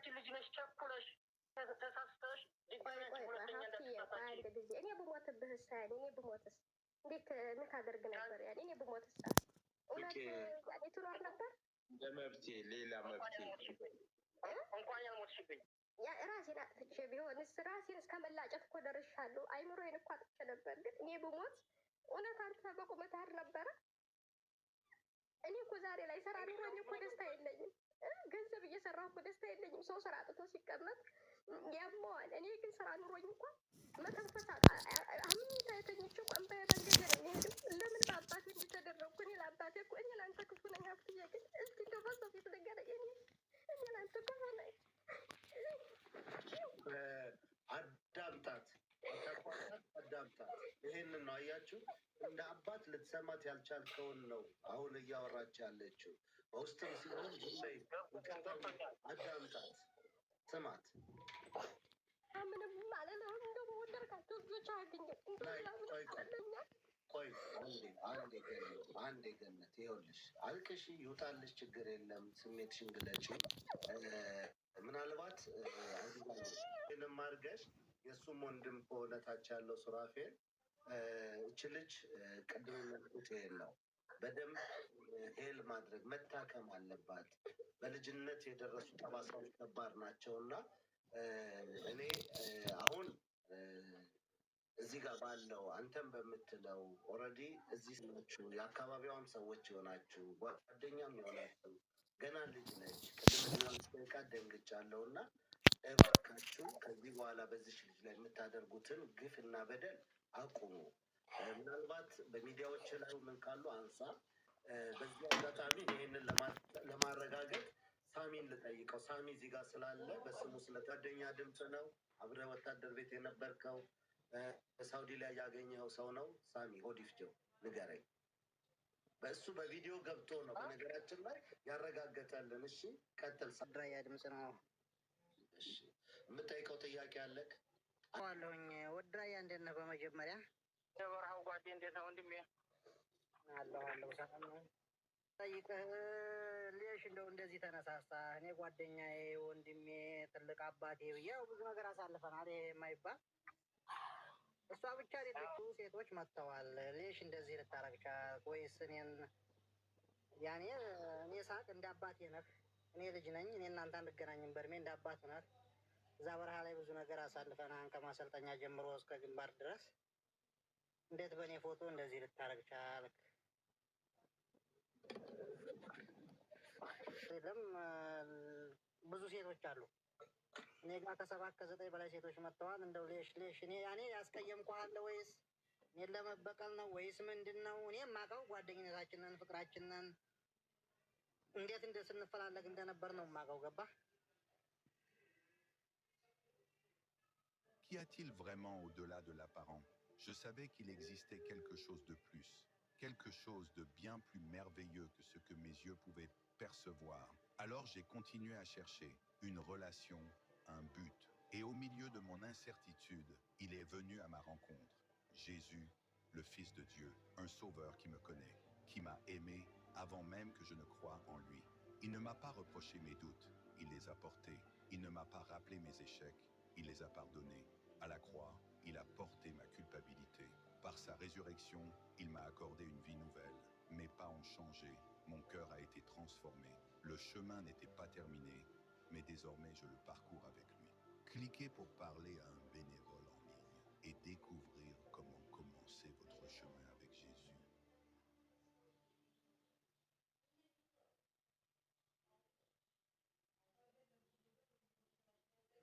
የራሳችን ልጅ ነሽ ቸኩለሽ ተሳስተሽ ሁለተኛ አንድ ጊዜ እኔ ብሞትብህ ሳይል እኔ ብሞትስ እንዴት ምን ታደርግ ነበር? ያኔ እኔ ብሞትስ እውነት ያኔ ትኖር ነበር? ለመብቴ ሌላ መብቴ እንኳን ያልሞትሽብኝ ራሴን አጥፍቼ ቢሆንስ ራሴን እስከ መላጨት እኮ ደርሻለሁ። አይምሮዬን እኮ አጥቼ ነበር። ግን እኔ ብሞት እውነት አንተ በቁመት አይደል ነበረ? እኔ እኮ ዛሬ ላይ ስራ ኑሮኝ እኮ ደስታ የለኝም። ገንዘብ እየሰራሁ እኮ ደስታ የለኝም። ሰው ስራ አጥቶ ሲቀመጥ ያመዋል። እኔ ግን ስራ ኑሮኝ እንኳ መተንፈስ አምኝታ የተኞች ቆንበ መንገድ ነው የሚሄድም። ለምን በአባቴ እንዲተደረግኩ እኔ ለአባቴ እኮ እኔ ለአንተ ክፉ ነኝ ሀብትዬ። ግን እስኪ እንደው በሰው ፊት ንገረኝ። እኔ ለአንተ ክፉ ነኝ። አዳምጣት አዳምጣት። ይሄንን ነው አያችሁ፣ እንደ አባት ልትሰማት ያልቻልከውን ነው አሁን እያወራች ያለችው። በውስጥም ሲሆን አዳምጣት፣ ስማት። ምንም ማለት ነው እንደው ወደርካቸው ልጆች አያገኘም። ቆይ አንዴ ገነት፣ ይኸውልሽ አልቅሺ፣ ይውጣልሽ፣ ችግር የለም። ስሜትሽን ግለጪ። ምናልባት ምንም አድርገሽ የእሱም ወንድም ከሆነታች ያለው ሱራፌል እች ልጅ ቅድም መልኩት ይሄን ነው በደንብ ሄል ማድረግ መታከም አለባት። በልጅነት የደረሱ ጠባሳዎች ከባድ ናቸው እና እኔ አሁን እዚህ ጋር ባለው አንተም በምትለው ኦልሬዲ እዚህ ናችሁ፣ የአካባቢዋም ሰዎች ይሆናችሁ፣ ጓደኛም ይሆናችሁ፣ ገና ልጅ ነች። ቅድም ደቂቃ ደንግጫለሁ እና እባካችሁ ከዚህ በኋላ በዚህ ልጅ ላይ የምታደርጉትን ግፍ እና በደል አቁሙ። ምናልባት በሚዲያዎች ላይ ምን ካሉ አንሳ። በዚህ አጋጣሚ ይህንን ለማረጋገጥ ሳሚን ልጠይቀው። ሳሚ እዚህ ጋር ስላለ በስሙ ስለጓደኛ ድምፅ ነው። አብረህ ወታደር ቤት የነበርከው በሳውዲ ላይ ያገኘኸው ሰው ነው። ሳሚ ሆዲፍጀው ንገረኝ። በእሱ በቪዲዮ ገብቶ ነው በነገራችን ላይ ያረጋገጠልን። እሺ ቀጥል። ድራያ ድምፅ ነው። እሺ የምጠይቀው ጥያቄ አለክ? አለሁኝ። ወድራያ እንዴት ነህ? በመጀመሪያ የበረሃው ጓዴ እንዴት ነው ወንድሜ? አለሁ ሰላም ነው። ጠይቅህ ልሽ እንደው እንደዚህ ተነሳሳ። እኔ ጓደኛዬ፣ ወንድሜ፣ ትልቅ አባቴ ብዬ ብዙ ነገር አሳልፈናል። ይሄ የማይባል እሷ ብቻ አይደለችም፣ ሴቶች መጥተዋል። ልሽ እንደዚህ ልታረግ ቻልክ ወይስ እኔን? ያኔ እኔ ሳቅ እንደ አባቴ ነህ፣ እኔ ልጅ ነኝ። እኔ እናንተ አንገናኝም በእድሜ፣ እንደ አባት ነህ። እዛ በረሃ ላይ ብዙ ነገር አሳልፈናል፣ ከማሰልጠኛ ጀምሮ እስከ ግንባር ድረስ። እንዴት በእኔ ፎቶ እንደዚህ ልታረግ ቻልክ? ለም ብዙ ሴቶች አሉ እኔ ጋር ከ7 ከ9 በላይ ሴቶች መጥተዋል። እንደው ሌሽ እኔ ያኔ ያስቀየምኩህ ወይስ እኔን ለመበቀል ነው ወይስ ምንድን ነው? እኔ የማውቀው ጓደኝነታችንን፣ ፍቅራችንን እንዴት ስንፈላለግ እንደነበር ነው የማውቀው። ገባህ? Qu'y a-t-il vraiment au-delà de l'apparent? Je savais qu'il existait quelque chose de plus, quelque chose de bien plus merveilleux que ce que mes yeux pouvaient percevoir. Alors j'ai continué à chercher une relation, un but. Et au milieu de mon incertitude, il est venu à ma rencontre. Jésus, le Fils de Dieu, un sauveur qui me connaît, qui m'a aimé avant même que je ne croie en lui. Il ne m'a pas reproché mes doutes, il les a portés. Il ne m'a pas rappelé mes échecs, il les a pardonnés. À la croix, il a porté ma culpabilité. Par sa résurrection, il m'a accordé une vie nouvelle. Mes pas ont changé, mon cœur a été transformé. Le chemin n'était pas terminé, mais désormais je le parcours avec lui. Cliquez pour parler à un bénévole en ligne et découvrir comment commencer votre chemin avec Jésus.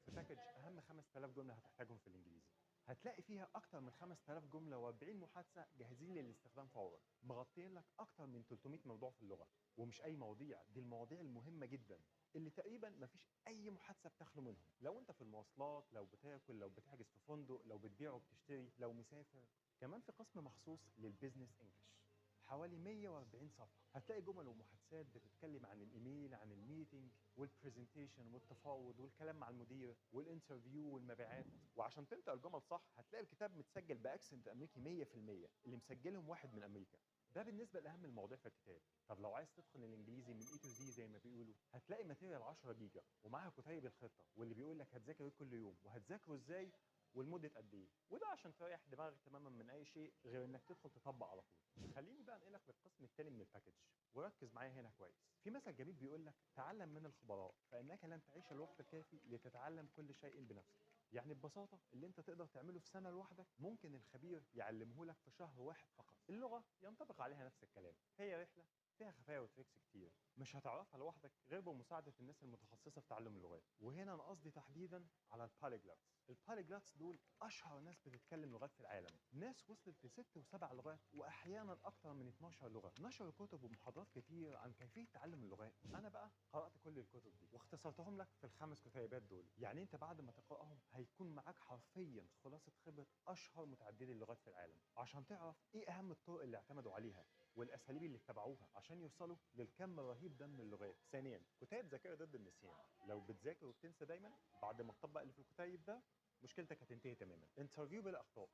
في باكج اهم 5000 جمله هتحتاجهم في الانجليزي. هتلاقي فيها اكتر من 5000 جمله و40 محادثه جاهزين للاستخدام فورا، مغطيين لك اكتر من 300 موضوع في اللغه. ومش اي مواضيع، دي المواضيع المهمه جدا اللي تقريبا مفيش اي محادثه بتخلو منهم. لو انت في المواصلات، لو بتاكل، لو بتحجز في فندق، لو بتبيع وبتشتري، لو مسافر. كمان في قسم مخصوص للبيزنس انجلش، حوالي 140 صفحه. هتلاقي جمل ومحادثات بتتكلم عن الايميل، عن الميتنج والبرزنتيشن والتفاوض والكلام مع المدير والانترفيو والمبيعات. وعشان تنطق الجمل صح هتلاقي الكتاب متسجل باكسنت امريكي 100%، اللي مسجلهم واحد من امريكا. ده بالنسبه لاهم المواضيع في الكتاب. طب لو عايز تدخل الانجليزي من اي تو زي زي ما بيقولوا، هتلاقي ماتيريال 10 جيجا ومعاها كتيب الخطه واللي بيقول لك هتذاكر ايه كل يوم وهتذاكره ازاي والمده قد ايه، وده عشان تريح دماغك تماما من اي شيء غير انك تدخل تطبق على طول. خليني بقى انقلك للقسم الثاني من الباكج، وركز معايا هنا كويس. في مثل جميل بيقول لك تعلم من الخبراء فانك لن تعيش الوقت الكافي لتتعلم كل شيء بنفسك. يعني ببساطه اللي انت تقدر تعمله في سنه لوحدك ممكن الخبير يعلمه لك في شهر واحد فقط. اللغه ينطبق عليها نفس الكلام، هي رحله فيها خفايا وتريكس كتير مش هتعرفها لوحدك غير بمساعده الناس المتخصصه في تعلم اللغات. وهنا انا قصدي تحديدا على البوليجلوتس. البوليجلوتس دول اشهر ناس بتتكلم لغات في العالم، ناس وصلت ل6 و7 لغات واحيانا اكتر من 12 لغه. نشروا كتب ومحاضرات كتير عن كيفيه تعلم اللغات. انا بقى قرات كل الكتب دي واختصرتهم لك في الخمس كتيبات دول. يعني انت بعد ما تقراهم هيكون معاك حرفيا خلاصه خبره اشهر متعددي اللغات في العالم، عشان تعرف ايه اهم الطرق اللي اعتمدوا عليها والاساليب اللي اتبعوها عشان يوصلوا للكم الرهيب ده من اللغات. ثانيا كتيب ذاكره ضد النسيان. لو بتذاكر وبتنسى دايما بعد ما تطبق اللي في الكتيب ده مشكلتك هتنتهي تماما. انترفيو بلا اخطاء.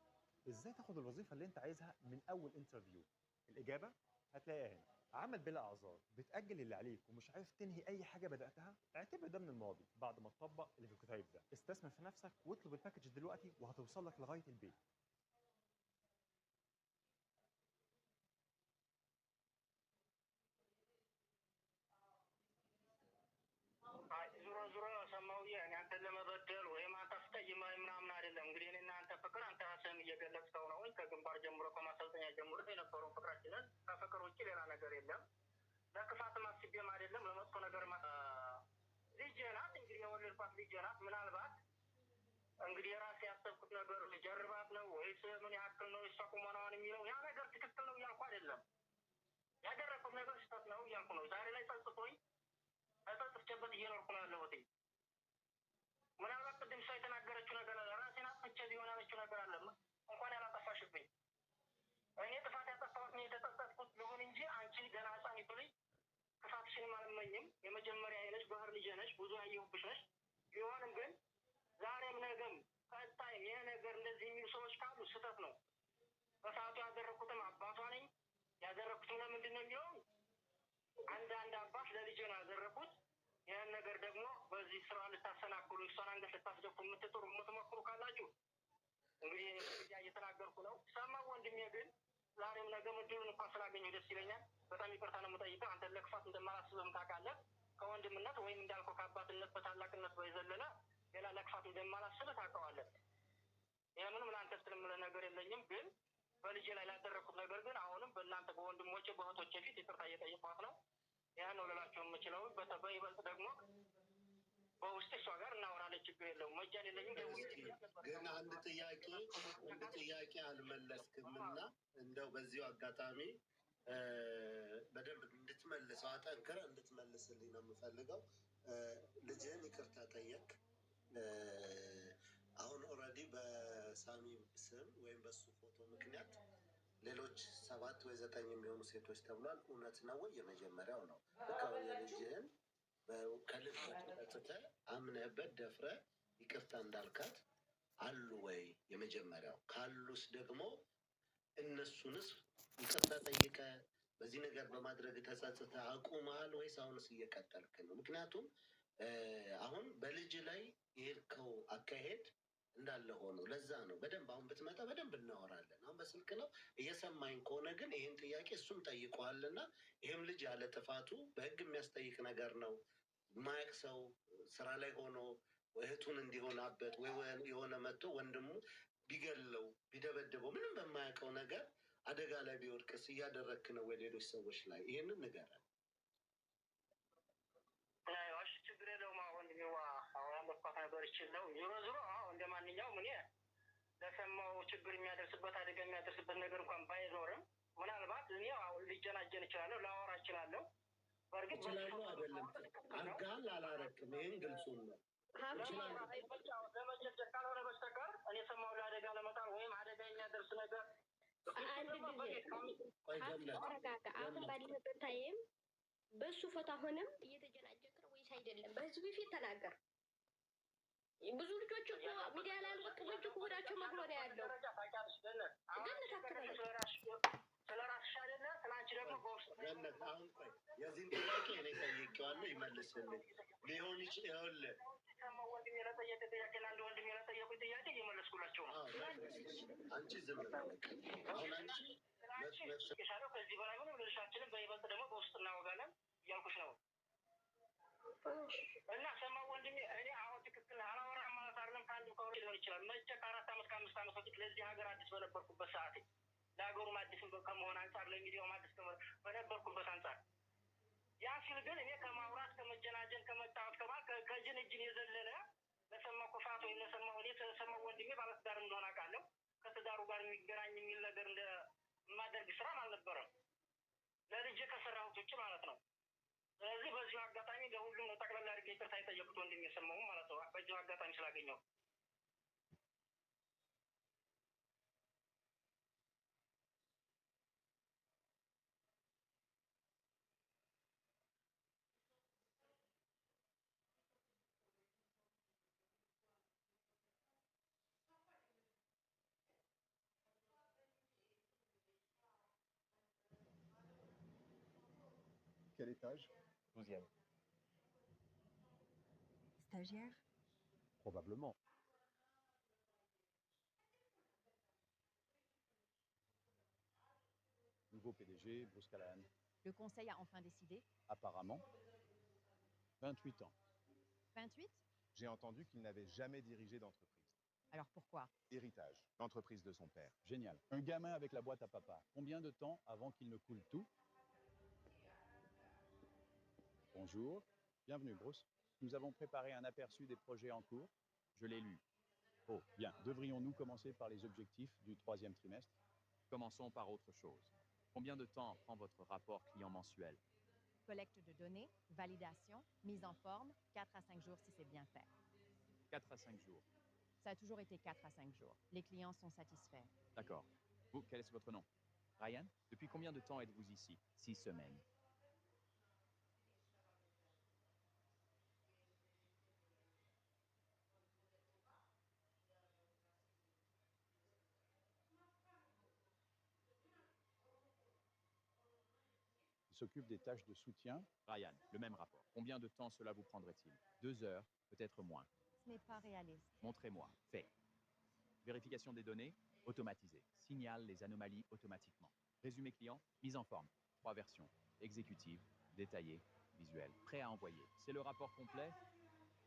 ازاي تاخد الوظيفه اللي انت عايزها من اول انترفيو؟ الاجابه هتلاقيها هنا. عمل بلا اعذار، بتاجل اللي عليك ومش عارف تنهي اي حاجه بداتها، اعتبر ده من الماضي بعد ما تطبق اللي في الكتيب ده. استثمر في نفسك واطلب الباكج دلوقتي وهتوصل لك لغايه البيت. ዙሮ ሰማው ያኔ አንተን ለመበደል ወይም አንተ አስቀይመህ ምናምን አይደለም። እንግዲህ እኔና አንተ ፍቅር አንተ ራስህም እየገለጽከው ነው። ከግንባር ጀምሮ ከማሰልጠኛ ጀምሮ የነበረውን ፍቅራችንን ከፍቅር ውጭ ሌላ ነገር የለም። ለክፋትም አስቤም አይደለም ለመጥፎ ነገር ልጄ ናት። እንግዲህ የወለድኳት ልጄ ናት። ምናልባት እንግዲህ የራሴ ያሰብኩት ነገር ልጀርባት ነው ወይስ ምን ያክል ነው እሷ ቁመናዋን የሚለው ያ ነገር ትክክል ነው እያልኩ አይደለም። ያደረኩት ነገር ስህተት ነው እያልኩ ነው። ዛሬ ላይ ጸጽቶኝ ተጸጽቼበት እየኖርኩ ነው ያለሁት። ምናልባት ቅድም እሷ የተናገረችው ነገር አለ። ራሴን አጥፍቼ ሊሆን ያለችው ነገር አለ። እንኳን ያላጠፋሽብኝ እኔ ጥፋት ያጠፋሁት ነው የተጸጸትኩት ልሁን እንጂ አንቺ ገና ሕፃኒቱ ልጅ ክፋትሽንም አልመኝም። የመጀመሪያ ነሽ፣ ባህር ልጄ ነሽ፣ ብዙ ያየሁብሽ ነሽ። ቢሆንም ግን ዛሬም ነገም ቀጣይም ይህ ነገር እንደዚህ የሚሉ ሰዎች ካሉ ስህተት ነው። በሰዓቱ ያደረኩትም አባቷ ነኝ። ያደረኩትም ለምንድን ነው የሚሆን አንድ አባት ለልጄ ነው ያደረኩት። ይህን ነገር ደግሞ በዚህ ስራ ልታሰናክሉ እሷን አንገት ልታስደፉ የምትሞክሩ ካላችሁ እንግዲህ እየተናገርኩ ነው። ሰማው ወንድሜ። ግን ዛሬም ነገም እድሉን እንኳን ስላገኘሁ ደስ ይለኛል። በጣም ይቅርታ ነው የምጠይቀው። አንተ ለክፋት እንደማላስብም ታውቃለህ። ከወንድምነት ወይም እንዳልከው ከአባትነት በታላቅነት በይዘለለ ሌላ ለክፋት እንደማላስብ ታውቀዋለህ። ይህ ምንም ለአንተ ስለምልህ ነገር የለኝም። ግን በልጄ ላይ ላደረኩት ነገር ግን አሁንም በእናንተ በወንድሞቼ በእህቶቼ ፊት ይቅርታ እየጠየኳት ነው። ያን ነው ልላቸው የምችለው። በይበልጥ ደግሞ በውስጥ እሷ ጋር እናወራለን። ችግር የለውም። መጃን የለኝም። ግን አንድ ጥያቄ አልመለስክምና እንደው በዚሁ አጋጣሚ በደንብ እንድትመልሰው አጠንክረህ እንድትመልስልኝ ነው የምፈልገው። ልጅህን ይቅርታ ጠየቅ። አሁን ኦልሬዲ በሳሚ ስም ወይም በሱ ፎቶ ምክንያት ሌሎች 7 ወይ 9 የሚሆኑ ሴቶች ተብሏል። እውነት ነው ወይ? የመጀመሪያው ነው። ልካሁን የልጅህን ከልብ ጠጥተህ አምነህበት ደፍረህ ይቅርታ እንዳልካት አሉ ወይ? የመጀመሪያው ካሉስ ደግሞ እነሱንስ ይቅርታ ጠይቀህ በዚህ ነገር በማድረግ ተጸጽተህ አቁመሃል ወይስ አሁንስ እየቀጠልክ ነው? ምክንያቱም አሁን በልጅ ላይ የሄድከው አካሄድ እንዳለ ሆኖ ለዛ ነው በደንብ አሁን ብትመጣ በደንብ እናወራለን። አሁን በስልክ ነው እየሰማኝ ከሆነ ግን ይህን ጥያቄ እሱም ጠይቀዋልና ይህም ልጅ ያለ ጥፋቱ በህግ የሚያስጠይቅ ነገር ነው። ማያቅ ሰው ስራ ላይ ሆኖ እህቱን እንዲሆናበት ወይ የሆነ መጥቶ ወንድሙ ቢገለው ቢደበድበው ምንም በማያውቀው ነገር አደጋ ላይ ቢወድቅስ እያደረግክ ነው ወይ ሌሎች ሰዎች ላይ? ይህንን ንገረን። ችግር የለውም። አሁን ያለኳት ነገር ይችለው ዞሮ እንደ ማንኛውም እኔ ለሰማው ችግር የሚያደርስበት አደጋ የሚያደርስበት ነገር እንኳን ባይኖርም ምናልባት እኔ ሊጀናጀን እችላለሁ፣ ላወራ እችላለሁ። በእርግጥ እችላለሁ አይደለም አድርገሃል አላረክም። ይህን ግልጹን ነው ለመጀጀት ካልሆነ በስተቀር እኔ ሰማው ለአደጋ ለመጣል ወይም አደጋ የሚያደርስ ነገር ተረጋጋ። አሁን ባለበት ታይም በሱ ፎቶ አሁንም እየተጀናጀክ ነው ወይስ አይደለም? በህዝብ ፊት ተናገር። ብዙ ልጆች እኮ ሚዲያ ላይ አልወጡም። ሆዳቸው መግሎ ነው ያለው። ግን ተከታተል። ስለራስሽ አይደለ ስለ ማነው ይመልስልኝ ሊሆን ይችላል። ሰማሁ ወንድሜ ለጠየቀ ጥያቄና አንድ ወንድሜ ለጠየቁኝ ጥያቄ እየመለስኩላቸው ነው። አንቺ ዝም ብለሽ አሁን አንቺ የሻለው ከዚህ በላይ ምንም ልልሻችንም በይበልጥ ደግሞ በውስጥ እናወጋለን እያልኩሽ ነው። እና ሰማሁ ወንድሜ እኔ አሁን ትክክል አላወራም ማለት አይደለም። ከአንድ ከሁለት ሊሆን ይችላል። መቼ ከ4 ዓመት ከ5 ዓመት በፊት ለዚህ ሀገር አዲስ በነበርኩበት ሰዓት ለሀገሩም አዲስ ከመሆን አንጻር ለሚዲያውም አዲስ በነበርኩበት አንጻር ያ ሲል ግን እኔ ከማውራት ከመጀናጀን ከመጫወት ከጅንጅን የዘለለ ለሰማሁ ክፋት ወይም ለሰማሁ እኔ ሰማሁ ወንድሜ ባለትዳር እንደሆነ አውቃለሁ። ከትዳሩ ጋር የሚገናኝ የሚል ነገር እንደማደርግ ስራም አልነበረም ለልጄ ከሰራሁት ውጭ ማለት ነው። ስለዚህ በዚሁ አጋጣሚ ለሁሉም ነው ጠቅላላ አድርጌ ይቅርታ የጠየቁት ወንድሜ የሰማሁ ማለት ነው። በዚሁ አጋጣሚ ስላገኘው Quel étage? 12e. Stagiaire? Probablement. Nouveau PDG, Bruce Callahan. Le conseil a enfin décidé? Apparemment. 28 ans. 28? J'ai entendu qu'il n'avait jamais dirigé d'entreprise. Alors pourquoi? Héritage, l'entreprise de son père. Génial. Un gamin avec la boîte à papa. Combien de temps avant qu'il ne coule tout? Bonjour. Bienvenue, Bruce. Nous avons préparé un aperçu des projets en cours. Je l'ai lu. Oh, bien. Devrions-nous commencer par les objectifs du 3e trimestre? Commençons par autre chose. Combien de temps prend votre rapport client mensuel? Collecte de données, validation, mise en forme, 4 à 5 jours si c'est bien fait. 4 à 5 jours. Ça a toujours été 4 à 5 jours. Les clients sont satisfaits. D'accord. Vous, quel est votre nom? Ryan? Depuis combien de temps êtes-vous ici? 6 semaines. Il s'occupe des tâches de soutien. Ryan, le même rapport. Combien de temps cela vous prendrait-il? 2 heures, peut-être moins. Ce n'est pas réaliste. Montrez-moi. Fait. Vérification des données, automatisée. Signale les anomalies automatiquement. Résumé client, mise en forme. 3 versions. Exécutive, détaillée, visuelle. Prêt à envoyer. C'est le rapport complet?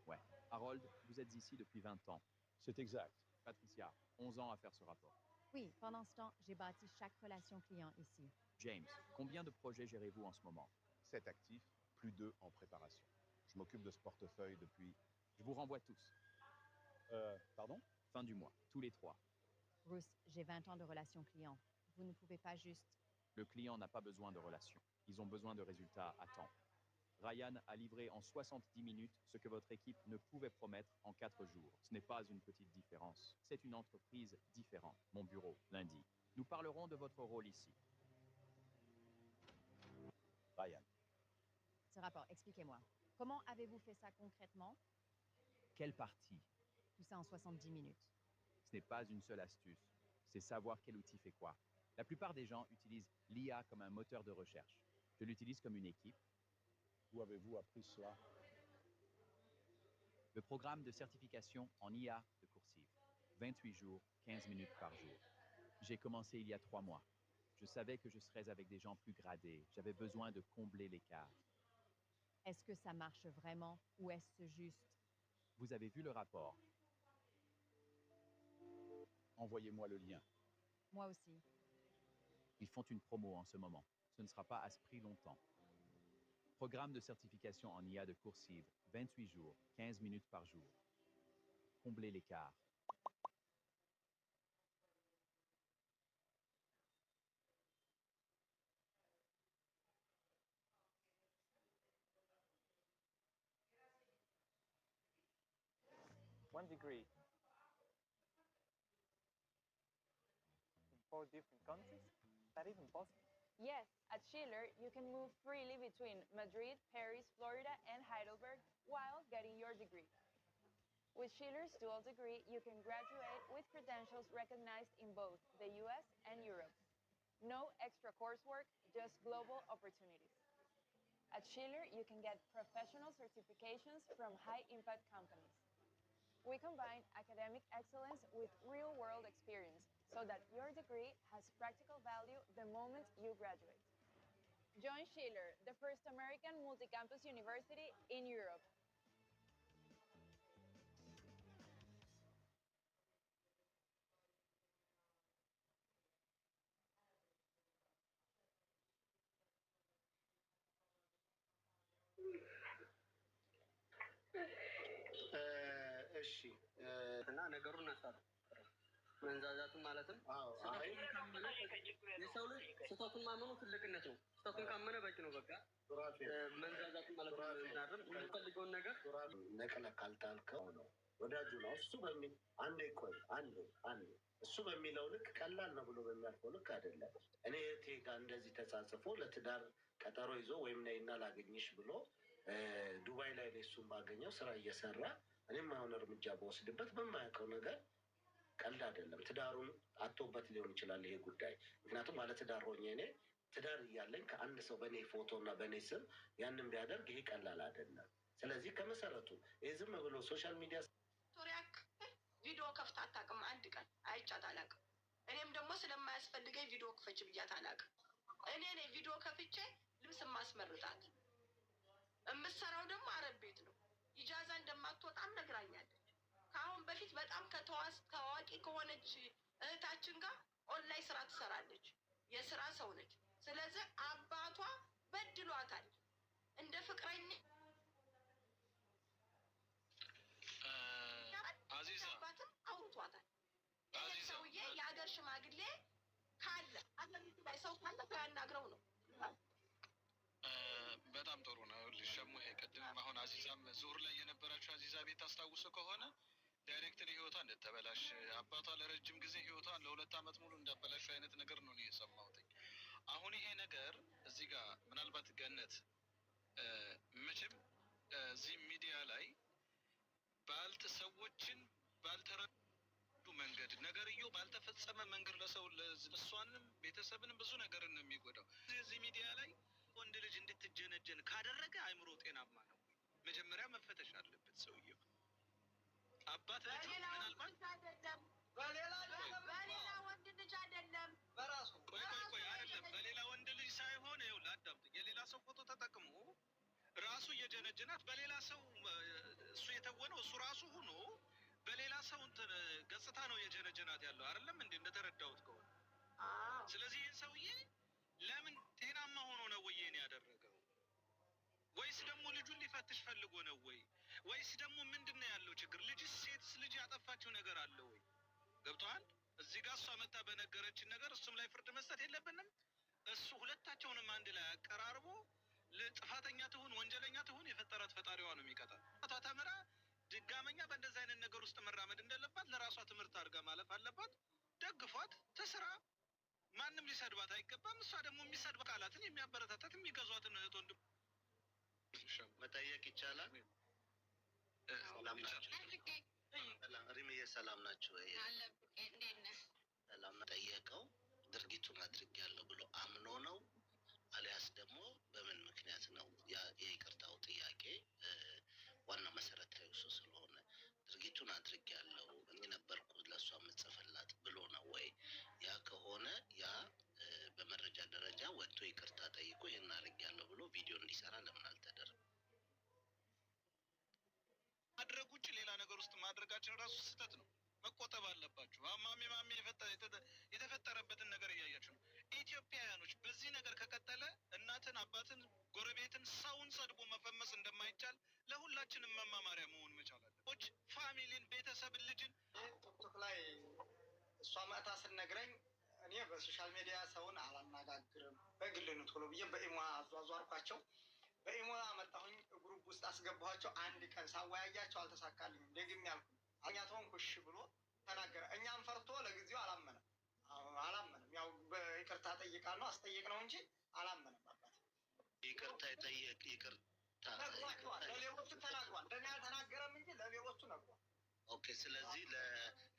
Ouais. Harold, vous êtes ici depuis 20 ans. C'est exact. Patricia, 11 ans à faire ce rapport. Oui, pendant ce temps, j'ai bâti chaque relation client ici. James, combien de projets gérez-vous en ce moment? 7 actifs, plus 2 en préparation. Je m'occupe de ce portefeuille depuis... Je vous renvoie tous. Pardon? Fin du mois, tous les 3. Bruce, j'ai 20 ans de relation client. Vous ne pouvez pas juste... Le client n'a pas besoin de relations. Ils ont besoin de résultats à temps. Ryan a livré en 70 minutes ce que votre équipe ne pouvait promettre en 4 jours. Ce n'est pas une petite différence. C'est une entreprise différente. Mon bureau, lundi. Nous parlerons de votre rôle ici. Ryan. Ce rapport, expliquez-moi. Comment avez-vous fait ça concrètement? Quelle partie? Tout ça en 70 minutes. Ce n'est pas une seule astuce. C'est savoir quel outil fait quoi. La plupart des gens utilisent l'IA comme un moteur de recherche. Je l'utilise comme une équipe. Où avez-vous appris cela? Le programme de certification en IA de Coursive. 28 jours, 15 minutes par jour. J'ai commencé il y a 3 mois. Je savais que je serais avec des gens plus gradés. J'avais besoin de combler l'écart. Est-ce que ça marche vraiment ou est-ce juste... Vous avez vu le rapport? Envoyez-moi le lien. Moi aussi. Ils font une promo en ce moment. Ce ne sera pas à ce prix longtemps. Programme de certification en IA de Coursive. 28 jours, 15 minutes par jour. Combler l'écart. One degree in 4 different countries? Is that even possible? Yes, at Schiller, you can move freely between Madrid, Paris, Florida, and Heidelberg while getting your degree. With Schiller's dual degree, you can graduate with credentials recognized in both the US and Europe. No extra coursework, just global opportunities. At Schiller, you can get professional certifications from high-impact companies. We combine academic excellence with real-world experience so that your degree has practical value the moment you graduate. Join Schiller, the first American multi-campus university in Europe. እሺ እና ነገሩን አሳብ መንዛዛቱ ማለትም የሰው ልጅ ስህተቱን ማመኑ ትልቅነት ነው። ስህተቱን ካመነ በቂ ነው። በቃ መንዛዛቱ ማለት ነው የሚፈልገውን ነገር ነቅለህ ካልጣልከው ነው ወዳጁ ነው እሱ በሚል አንዴ እሱ በሚለው ልክ ቀላል ነው ብሎ በሚያልፈው ልክ አይደለም። እኔ እህቴ ጋር እንደዚህ ተጻጽፎ ለትዳር ቀጠሮ ይዞ ወይም ነይና ላገኝሽ ብሎ ዱባይ ላይ እሱን ባገኘው ስራ እየሰራ እኔም አሁን እርምጃ በወስድበት በማያውቀው ነገር ቀልድ አይደለም። ትዳሩን አጥቶበት ሊሆን ይችላል ይሄ ጉዳይ። ምክንያቱም ማለት ትዳር ሆኜ እኔ ትዳር እያለኝ ከአንድ ሰው በእኔ ፎቶ እና በእኔ ስም ያንን ቢያደርግ ይሄ ቀላል አይደለም። ስለዚህ ከመሰረቱ ይህ ዝም ብሎ ሶሻል ሚዲያ ቶሪያክ ቪዲዮ ከፍታ አታውቅም። አንድ ቀን አይቻት አላውቅም። እኔም ደግሞ ስለማያስፈልገኝ ቪዲዮ ክፈች ብያት አላውቅም። እኔ ቪዲዮ ከፍቼ ልብስ ማስመርጣት የምትሰራው ደግሞ አረብ ቤት ነው። ኢጃዛ እንደማትወጣም ነግራኛለች። ከአሁን በፊት በጣም ታዋቂ ከሆነች እህታችን ጋር ኦንላይን ስራ ትሰራለች። የስራ ሰው ነች። ስለዚህ አባቷ በድሏታል። እንደ ፍቅረኛ አባትም አውርቷታል። ይህ ሰውዬ የሀገር ሽማግሌ ካለ አገሪቱ ላይ ሰው ካለ ያናግረው ነው። በጣም ጥሩ ነው። ሊሸሙ ይሄ ቅድም አሁን አዚዛም ዙር ላይ የነበራቸው አዚዛ ቤት አስታውሱ ከሆነ ዳይሬክተር ህይወቷ እንደተበላሽ አባቷ ለረጅም ጊዜ ህይወቷን ለ2 ዓመት ሙሉ እንዳበላሽ አይነት ነገር ነው የሰማሁት። አሁን ይሄ ነገር እዚህ ጋር ምናልባት ገነት መቼም እዚህ ሚዲያ ላይ ሰዎችን ባልተረዱ መንገድ ነገርየው ባልተፈጸመ መንገድ ለሰው እሷንም ቤተሰብንም ብዙ ነገር ነው የሚጎዳው። እዚህ ሚዲያ ላይ ወንድ ልጅ እንድትጀነጀን ካደረገ አይምሮ ጤናማ ነው። መጀመሪያ መፈተሽ አለበት ሰውየው። አባት ልጅ ምናልባት በሌላ ወንድ ልጅ አይደለም በራሱ ቆይ አይደለም በሌላ ወንድ ልጅ ሳይሆን ይኸው ላዳምጥ የሌላ ሰው ፎቶ ተጠቅሞ ራሱ እየጀነጀናት በሌላ ሰው እሱ የተወነው እሱ ራሱ ሆኖ በሌላ ሰው ገጽታ ነው የጀነጀናት ያለው አይደለም እንዴ እንደተረዳሁት ከሆነ። ስለዚህ ይህን ሰውዬ ለምን ጤናማ ሆኖ ነው ወይ ይሄን ያደረገው? ወይስ ደግሞ ልጁን ሊፈትሽ ፈልጎ ነው ወይ? ወይስ ደግሞ ምንድነው ያለው ችግር? ልጅስ ሴትስ ልጅ ያጠፋችው ነገር አለ ወይ? ገብቷል? እዚህ ጋር እሷ መታ በነገረችን ነገር እሱም ላይ ፍርድ መስጠት የለብንም። እሱ ሁለታቸውንም አንድ ላይ አቀራርቦ ጥፋተኛ ትሁን ወንጀለኛ ትሁን የፈጠራት ፈጣሪዋ ነው የሚቀጣው። ተምራ ድጋመኛ በእንደዚህ አይነት ነገር ውስጥ መራመድ እንደሌለባት ለራሷ ትምህርት አድርጋ ማለፍ አለባት። ደግፏት ትስራ። ማንም ሊሰድባት አይገባም። እሷ ደግሞ የሚሰድብ ቃላትን የሚያበረታታት የሚገዟትን እህት ወንድም መጠየቅ ይቻላል። ሰላም ናቸው። ሪምዬ ሰላም ናቸው። ሰላም ጠየቀው ድርጊቱን አድርጌያለሁ ብሎ አምኖ ነው አሊያስ ደግሞ በምን ምክንያት ነው? የይቅርታው ጥያቄ ዋና መሰረታዊ እሱ ስለሆነ ድርጊቱን አድርጌያለሁ እኔ ነበርኩ ለእሷ የምጽፍላት ብሎ ነው ወይ? ያ ከሆነ ያ በመረጃ ደረጃ ወጥቶ ይቅርታ ጠይቆ ይህን አድርጌያለሁ ብሎ ቪዲዮ እንዲሰራ ለምን አልተደረገም? ማድረግ ውጭ ሌላ ነገር ውስጥ ማድረጋችን ራሱ ስህተት ነው። መቆጠብ አለባችሁ። ማሜ የተፈጠረበትን ነገር እያያችሁ ነው። ኢትዮጵያውያኖች በዚህ ነገር ከቀጠለ እናትን፣ አባትን፣ ጎረቤትን፣ ሰውን ሰድቦ መፈመስ እንደማይቻል ለሁላችንም መማማሪያ መሆን መቻል አለበት። ፋሚሊን፣ ቤተሰብን፣ ልጅን ቲክቶክ ላይ እሷ መታ ስነግረኝ እኔ በሶሻል ሚዲያ ሰውን አላነጋግርም በግል ነው ቶሎ ብዬ በኢሞ አዟዟርኳቸው። በኢሞ አመጣሁኝ ግሩፕ ውስጥ አስገባኋቸው። አንድ ቀን ሳወያያቸው አልተሳካልኝም። ደግሜ ያልኩ አኛተውን ኩሽ ብሎ ተናገረ። እኛም ፈርቶ ለጊዜው አላመነም። ያው በይቅርታ ጠይቃለሁ አስጠይቅ ነው እንጂ አላመነም። አባት ይቅርታ ይጠይቅ ይቅርታ ነግሯቸዋል። ለሌሎቹ ተናግሯል። ለእኔ አልተናገረም እንጂ ለሌሎቹ ነግሯል። ኦኬ። ስለዚህ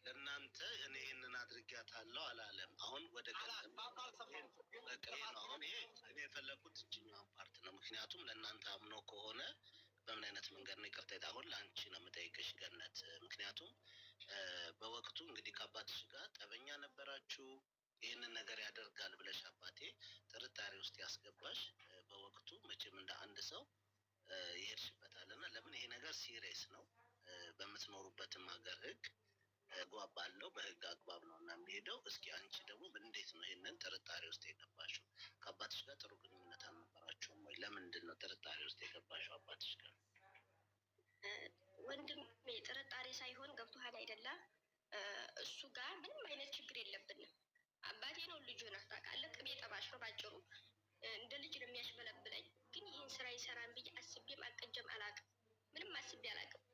ለእናንተ እኔ ይህንን አድርጊያታለሁ አላለም። አሁን ወደ ገንዘብ ነው። አሁን ይሄ እኔ የፈለኩት እችኛዋን ፓርት ነው። ምክንያቱም ለእናንተ አምኖ ከሆነ በምን አይነት መንገድ ነው ይቅርታ አሁን ለአንቺ ነው የምጠይቅሽ ገነት። ምክንያቱም በወቅቱ እንግዲህ ከአባትሽ ጋር ጠበኛ ነበራችሁ። ይህንን ነገር ያደርጋል ብለሽ አባቴ ጥርጣሬ ውስጥ ያስገባሽ በወቅቱ መቼም እንደ አንድ ሰው ይሄድሽበታልና ለምን ይሄ ነገር ሲሪየስ ነው። በምትኖሩበትም ሀገር ህግ አግባብ አለው፣ በህግ አግባብ ነው እና የሚሄደው። እስኪ አንቺ ደግሞ እንዴት ነው ይህንን ጥርጣሬ ውስጥ የገባሽው? ከአባትሽ ጋር ጥሩ ግንኙነት አልነበራችሁም ወይ? ለምንድን ነው ጥርጣሬ ውስጥ የገባሽው አባትሽ ጋር? ወንድሜ ጥርጣሬ ሳይሆን ገብቶሃል አይደለ? እሱ ጋር ምንም አይነት ችግር የለብንም። አባቴ ነው፣ ልጁ ነው፣ ታውቃለህ። ቅቤ ጠባሽ ነው ባጭሩ። እንደ ልጅ ነው የሚያሽበለብለኝ። ግን ይህን ስራ ይሰራን ብዬ አስቤም አቅጀም አላውቅም። ምንም አስቤ አላውቅም።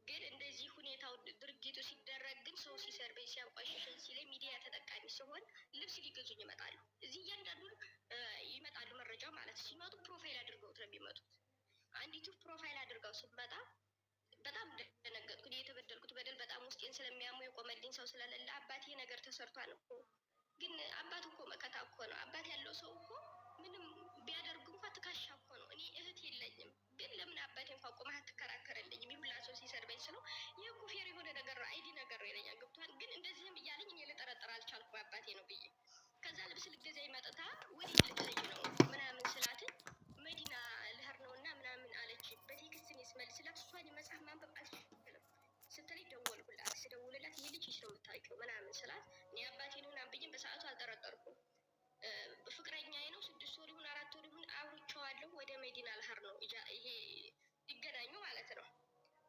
ግን እንደዚህ ሁኔታው ድርጊቱ ሲደረግ ግን ሰው ሲሰርበኝ ሲያንቋሽሸኝ ሲለኝ ሚዲያ ተጠቃሚ ሲሆን ልብስ ሊገዙኝ ይመጣሉ። እዚህ እያንዳንዱን ይመጣሉ መረጃ ማለት ሲመጡ ፕሮፋይል አድርገውት ነው የሚመጡት። አንዲቱ ፕሮፋይል አድርገው ስትመጣ በጣም ደነገጥኩ። የተበደልኩት በደል በጣም ውስጤን ስለሚያሙ የቆመልኝ ሰው ስለሌለ አባቴ ነገር ተሰርቷል እኮ። ግን አባት እኮ መከታ እኮ ነው። አባት ያለው ሰው እኮ ምንም ቢያደርግ እንኳ ትካሻ እኮ ነው። እኔ እህት የለኝም፣ ግን ለምን አባቴ እንኳ ቆመህ አትከራከርልኝም? ይሁላ ሰው ሲሰርበኝ ስለው ይህ እኮ ፌር የሆነ ነገር ነው፣ አይዲ ነገር ነው ይለኛል። ገብቶሃል? ግን እንደዚህም እያለኝ እኔ ልጠረጥር አልቻልኩም አባቴ ነው ብዬ። ከዛ ልብስ ልገዛ ይመጥታ ወዴት ልትሄጂ ነው ምናምን ስላትን መዲና ልሄድ ነው እና ምናምን አለች። በቴክስት እኔ ስመልስላት እሷን መጽሐፍ ማንበብ አልችልም ስትለኝ ደወልኩላት። ስደውልላት ይህ ልጅ ነው የምታውቂው ምናምን ስላት እኔ አባቴ ነው ምናምን ብዬ በሰዓቱ አልጠረጠርኩም። ፍቅረኛዬ ነው፣ 6 ወር ይሁን 4 ወር ይሁን አውርቼዋለሁ። ወደ መዲና ልሄድ ነው ይሄ ሊገናኙ ማለት ነው